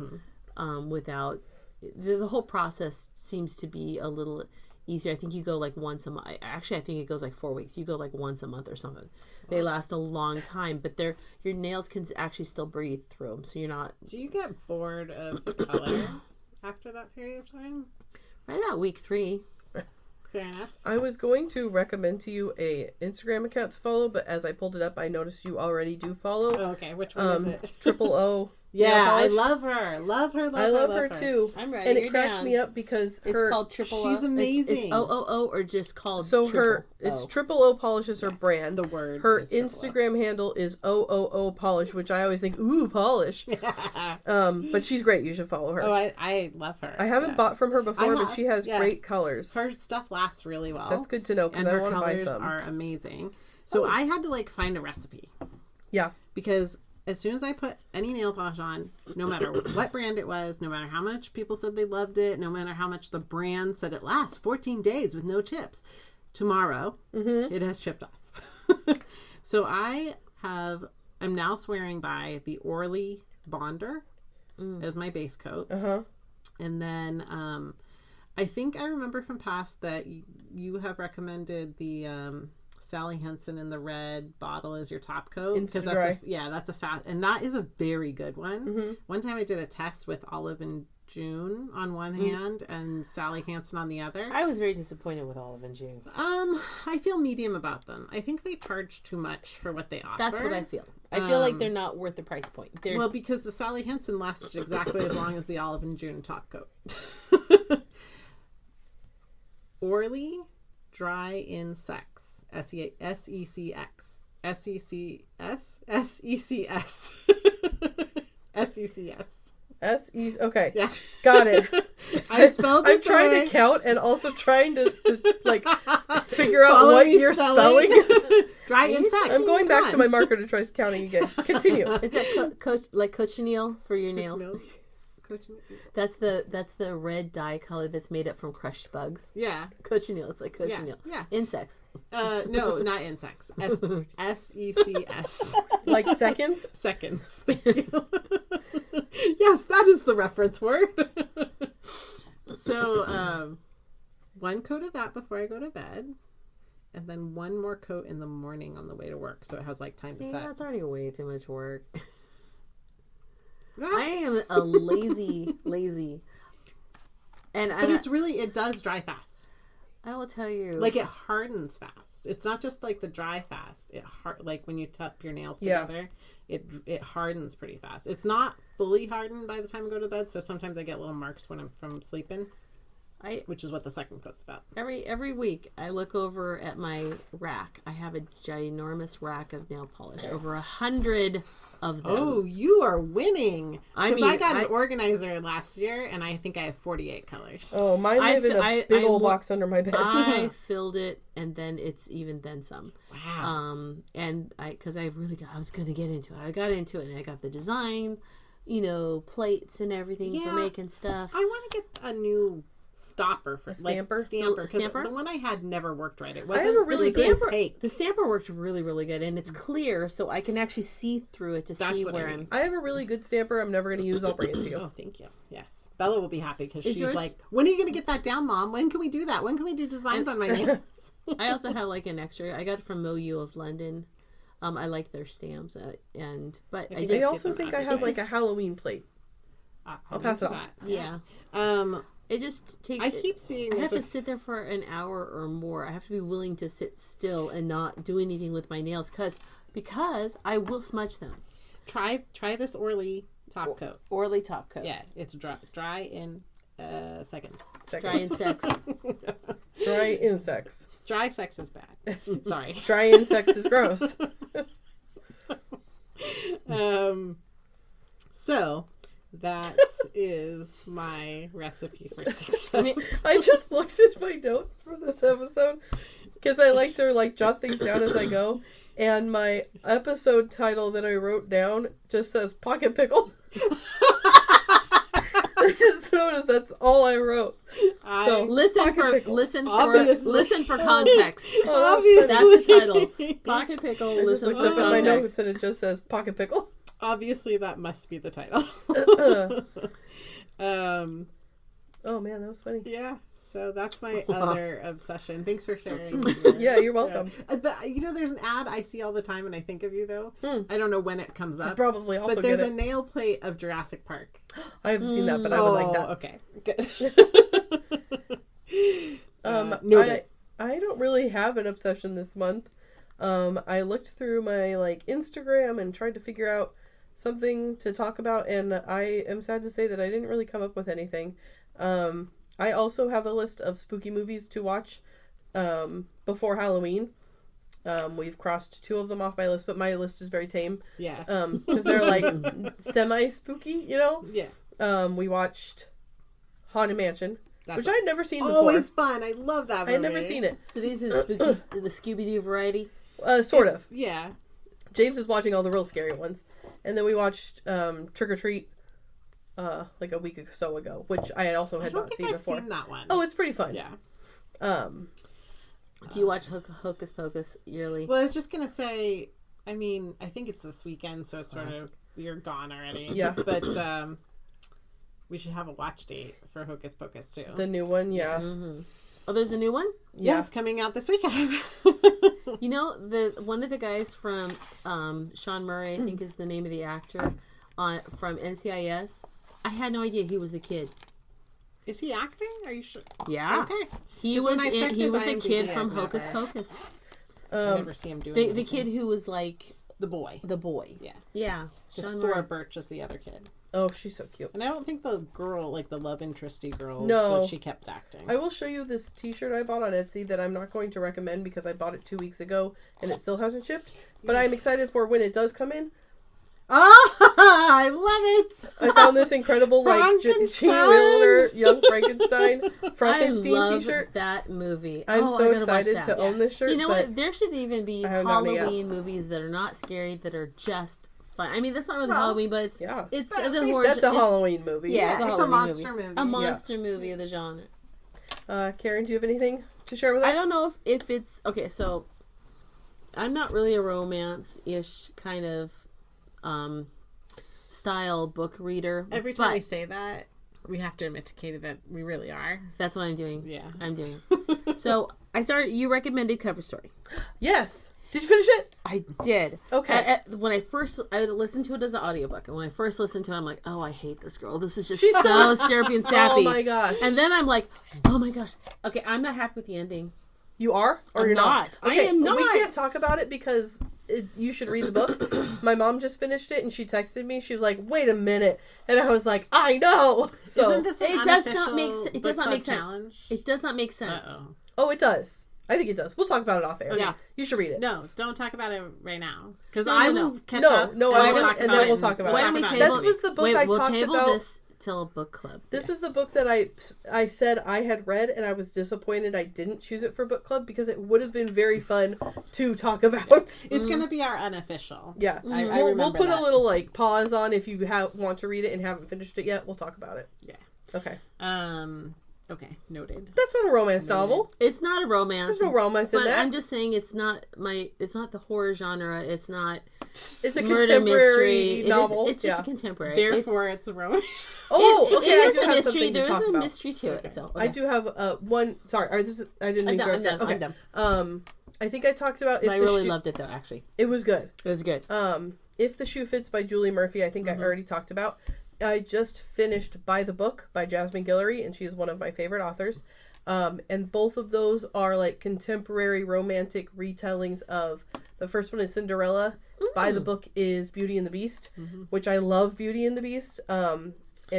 without the whole process seems to be a little easier. I think you go like once a month. Actually, I think it goes like 4 weeks. You go like once a month or something. They last a long time, but your nails can actually still breathe through them, so you're not... Do you get bored of the color after that period of time? Right about week 3. Fair enough. I was going to recommend to you a Instagram account to follow, but as I pulled it up, I noticed you already do follow. Oh, okay, which one is it? Triple O Yeah, I love her. Love her. I love her too. I'm ready. And it cracks me up because it's called Triple O. She's amazing. It's OOO or just called it's Triple O Polish is her brand. The word. Her Instagram handle is OOO Polish, which I always think, ooh, polish. But she's great. You should follow her. Oh, I love her. I haven't bought from her before, but she has great colors. Her stuff lasts really well. That's good to know because I want to buy some. And her colors are amazing. So I had to find a recipe. Yeah. Because as soon as I put any nail polish on, no matter what brand it was, no matter how much people said they loved it, no matter how much the brand said it lasts 14 days with no chips, tomorrow it has chipped off. So I'm now swearing by the Orly Bonder as my base coat. And then I think I remember from past that you have recommended the Sally Hansen in the red bottle as your top coat, because that's a fast, and that is a very good one. One time I did a test with Olive and June on one hand and Sally Hansen on the other. I was very disappointed with Olive and June. I feel medium about them. I think they charge too much for what they offer. That's what I feel. I feel like they're not worth the price point. Well, because the Sally Hansen lasted exactly as long as the Olive and June top coat. Orly Dry in Sex. S-E-C-X. S-E-C-S? S-E-C-S. S-E-C-S. S-E... Okay. Yeah. Got it. I spelled it I'm trying to count and also trying to figure out what you're spelling. Dry in Sex. I'm going back to my marker to try counting again. Continue. Is that cochineal for your nails? That's the red dye color that's made up from crushed bugs. Yeah. Cochineal. It's like cochineal. Yeah. Insects. No, not insects. S-E-C-S. Like seconds? Seconds. Thank you. Yes, that is the reference word. So, one coat of that before I go to bed. And then one more coat in the morning on the way to work. So it has time to set. That's already way too much work. I am a lazy, but it does dry fast. I will tell you, it hardens fast. It's not just the dry fast. When you tap your nails together, it hardens pretty fast. It's not fully hardened by the time I go to bed, so sometimes I get little marks when I'm from sleeping. Which is what the second coat's about. Every week I look over at my rack. I have a ginormous rack of nail polish, over 100 of them. Oh, you are winning! I got an organizer last year, and I think I have 48 colors. Oh, mine live in a big old box under my bed. I filled it, and then it's even then some. Wow! And I was going to get into it. I got into it, and I got the design, plates and everything for making stuff. I want to get a new stopper for stamper. Stamper. The one I had never worked right. It wasn't. I have a really good stamper. The stamper worked really, really good, and it's clear, so I can actually see through it to see where I'm. I have a really good stamper. I'm never going to use. I'll bring it to you. Oh, thank you. Yes, Bella will be happy because she's like, "When are you going to get that down, Mom? When can we do that? When can we do designs on my nails?" I also have an extra. I got it from Milieu of London. I like their stamps, but I also think I have a Halloween plate. I'll pass it off. Yeah. It just takes. I keep seeing. I have to sit there for an hour or more. I have to be willing to sit still and not do anything with my nails because I will smudge them. Try this Orly top coat. Orly top coat. Yeah, it's dry in seconds. Dry in sex. Dry insects. Dry sex is bad. Sorry. Dry insects is gross. So. That is my recipe for success. I just looked at my notes for this episode because I like to jot things down as I go, and my episode title that I wrote down just says Pocket Pickle. Just notice that's all I wrote. So listen for context. Obviously, that's the title. Pocket Pickle. Listen for context. My notes and it just says Pocket Pickle. Obviously, that must be the title. Oh man, that was funny. Yeah, so that's my other obsession. Thanks for sharing. Yeah, you're welcome. Yeah. But there's an ad I see all the time, and I think of you though. I don't know when it comes up. I probably also. But there's a nail plate of Jurassic Park. I haven't seen that, but I would like that. Okay, good. I don't really have an obsession this month. I looked through my Instagram and tried to figure out something to talk about, and I am sad to say that I didn't really come up with anything. I also have a list of spooky movies to watch before Halloween. We've crossed 2 of them off my list, but my list is very tame. Yeah. Because they're like semi-spooky, you know? Yeah. We watched Haunted Mansion, That's which I'd never seen before. always fun. I love that movie. I'd never seen it. So these are the Scooby-Doo variety? Sort of. Yeah. James is watching all the real scary ones. And then we watched Trick or Treat like a week or so ago, which I also had not seen before. I've seen that one. Oh, it's pretty fun. Yeah. Do you watch Hocus Pocus yearly? Well, I was just gonna say, I mean, I think it's this weekend, so it's sort of you're gone already. Yeah. But we should have a watch date for Hocus Pocus too. The new one, yeah. Mm-hmm. Oh, there's a new one? Yeah, it's coming out this weekend. You know, one of the guys from Sean Murray, I think is the name of the actor, from NCIS. I had no idea he was the kid. Is he acting? Are you sure? Yeah. Okay. He was the IMDb, kid from I've Hocus never- Pocus. I never see him doing The kid who was like the boy. the boy. Yeah. Yeah. Just Sean Thora Murray. Birch is the other kid. Oh, she's so cute. And I don't think the girl, like the love interesty girl, No. that she kept acting. I will show you this t-shirt I bought on Etsy that I'm not going to recommend because I bought it 2 weeks ago and it still hasn't shipped. But I'm excited for when it does come in. Oh, I love it! I found this incredible like Gene Wilder Young Frankenstein Frankenstein t-shirt. That movie. I'm so I gotta watch excited that. to own this shirt. You know but what? There should even be I haven't done it yet. Halloween movies that are not scary, that are just fun. I mean, that's not really Well, Halloween, but it's yeah. it's But the it's- horror. That's a it's- Halloween movie. Yeah, it's a Halloween monster movie. A monster movie of the genre. Karen, do you have anything to share with us? I don't know if it's okay. So I'm not really a romance-ish kind of style book reader. Every time but we say that, we have to admit to Katie that we really are. that's what I'm doing. Yeah. I'm doing. So I started. You recommended Cover Story. Yes. Did you finish it? I did. Okay. When I listened to it as an audiobook, and when I first listened to it, I'm like, oh, I hate this girl. This is just so syrupy and sappy. Oh my gosh. And then I'm like, oh my gosh. Okay, I'm not happy with the ending. You are? Or I'm you're not. Okay, I am not. We can't talk about it because you should read the book. My mom just finished it and she texted me. She was like, wait a minute. And I was like, I know. So, Isn't this an It does not unofficial make it does book not make club sense. challenge? It does not make sense. Uh-oh. oh, it does. I think it does. We'll talk about it off air. Yeah. You should read it. No, don't talk about it right now. Because No, I no, will catch No, up. no, and I we'll will- talk and about then it we'll talk about Why it. don't we talk table about This was the book Wait, I we'll talked table about. this till book club. This is the book that I said I had read, and I was disappointed I didn't choose it for book club because it would have been very fun to talk about. It's going to be our unofficial. Yeah, I we'll remember put that. a little like pause on if you want to read it and haven't finished it yet. We'll talk about it. Yeah. Okay. Okay, noted. That's not a romance novel. It's not a romance. There's no romance in But that. I'm just saying it's not the horror genre. It's not It's a murder contemporary mystery. novel. It's just yeah. a contemporary. Therefore, it's a romance. Oh, okay. It I is do a have mystery. something to There talk is a about. mystery to it. So I do have one. Sorry, I didn't I'm mean done. to I'm done. okay. I'm done. I think I talked about. I really loved it though. Actually, It was good. it was good. If the Shoe Fits by Julie Murphy, I think I already talked about. I just finished By the Book by Jasmine Guillory, and she is one of my favorite authors. And both of those are like contemporary romantic retellings of, the first one is Cinderella. By the Book is Beauty and the Beast, which I love Beauty and the Beast. And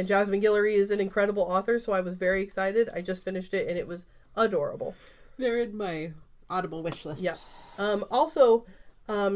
Jasmine Guillory is an incredible author, so I was very excited. I just finished it and it was adorable. They're in my Audible wish list. Yeah. Also,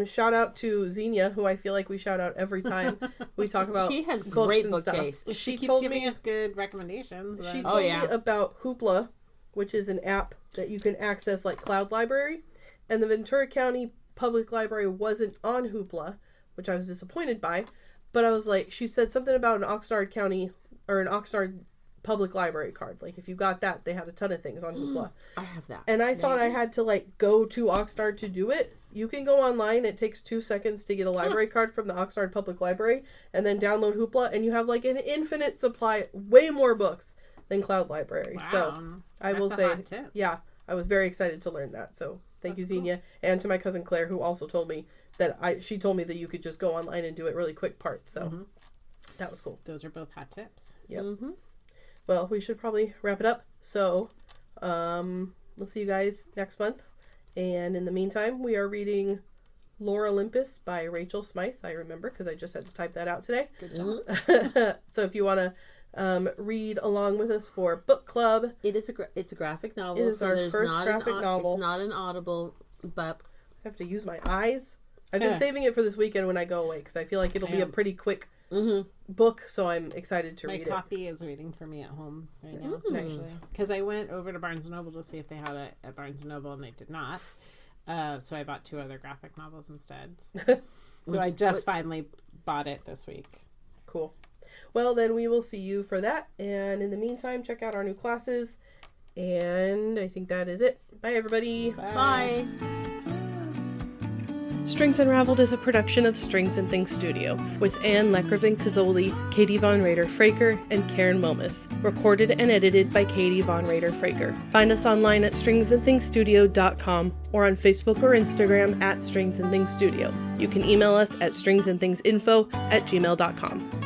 shout out to Xenia, who I feel like we shout out every time we talk about She has books great and book stuff. taste. If she keeps told giving me- us good recommendations. She then- told yeah. me about Hoopla, which is an app that you can access like Cloud Library. And the Ventura County Public Library wasn't on Hoopla, which I was disappointed by. But I was like, she said something about an Oxnard County or an Oxnard Public Library card. Like if you got that, they had a ton of things on Hoopla. I have that. And I thought I had to like go to Oxnard to do it. You can go online. It takes 2 seconds to get a library card from the Oxnard Public Library and then download Hoopla and you have like an infinite supply, way more books than Cloud Library. Wow. So I will That's a say, hot tip. yeah, I was very excited to learn that. So thank you, Xenia. And to my cousin Claire, who also told me that she told me that you could just go online and do it really quick part. So that was cool. Those are both hot tips. Yep. Well, we should probably wrap it up. So we'll see you guys next month. And in the meantime, we are reading Lore Olympus by Rachel Smythe. I remember because I just had to type that out today. Good job. So if you want to read along with us for book club, it's a graphic novel. It is our first graphic novel. It's not an Audible, but I have to use my eyes. I've been saving it for this weekend when I go away because I feel like it'll be a pretty quick book, so I'm excited to read it. My copy is waiting for me at home right now, actually. Because I went over to Barnes & Noble to see if they had it at Barnes & Noble, and they did not. So I bought 2 other graphic novels instead. So I just finally bought it this week. Cool. Well, then we will see you for that. And in the meantime, check out our new classes. And I think that is it. Bye, everybody. Bye. Strings Unraveled is a production of Strings and Things Studio with Anne Lekravin-Kazoli, Kaity Von Rader-Fraker, and Karin Wilmoth. Recorded and edited by Kaity Von Rader-Fraker. Find us online at stringsandthingsstudio.com or on Facebook or Instagram at Strings and Things Studio. You can email us at stringsandthingsinfo@gmail.com.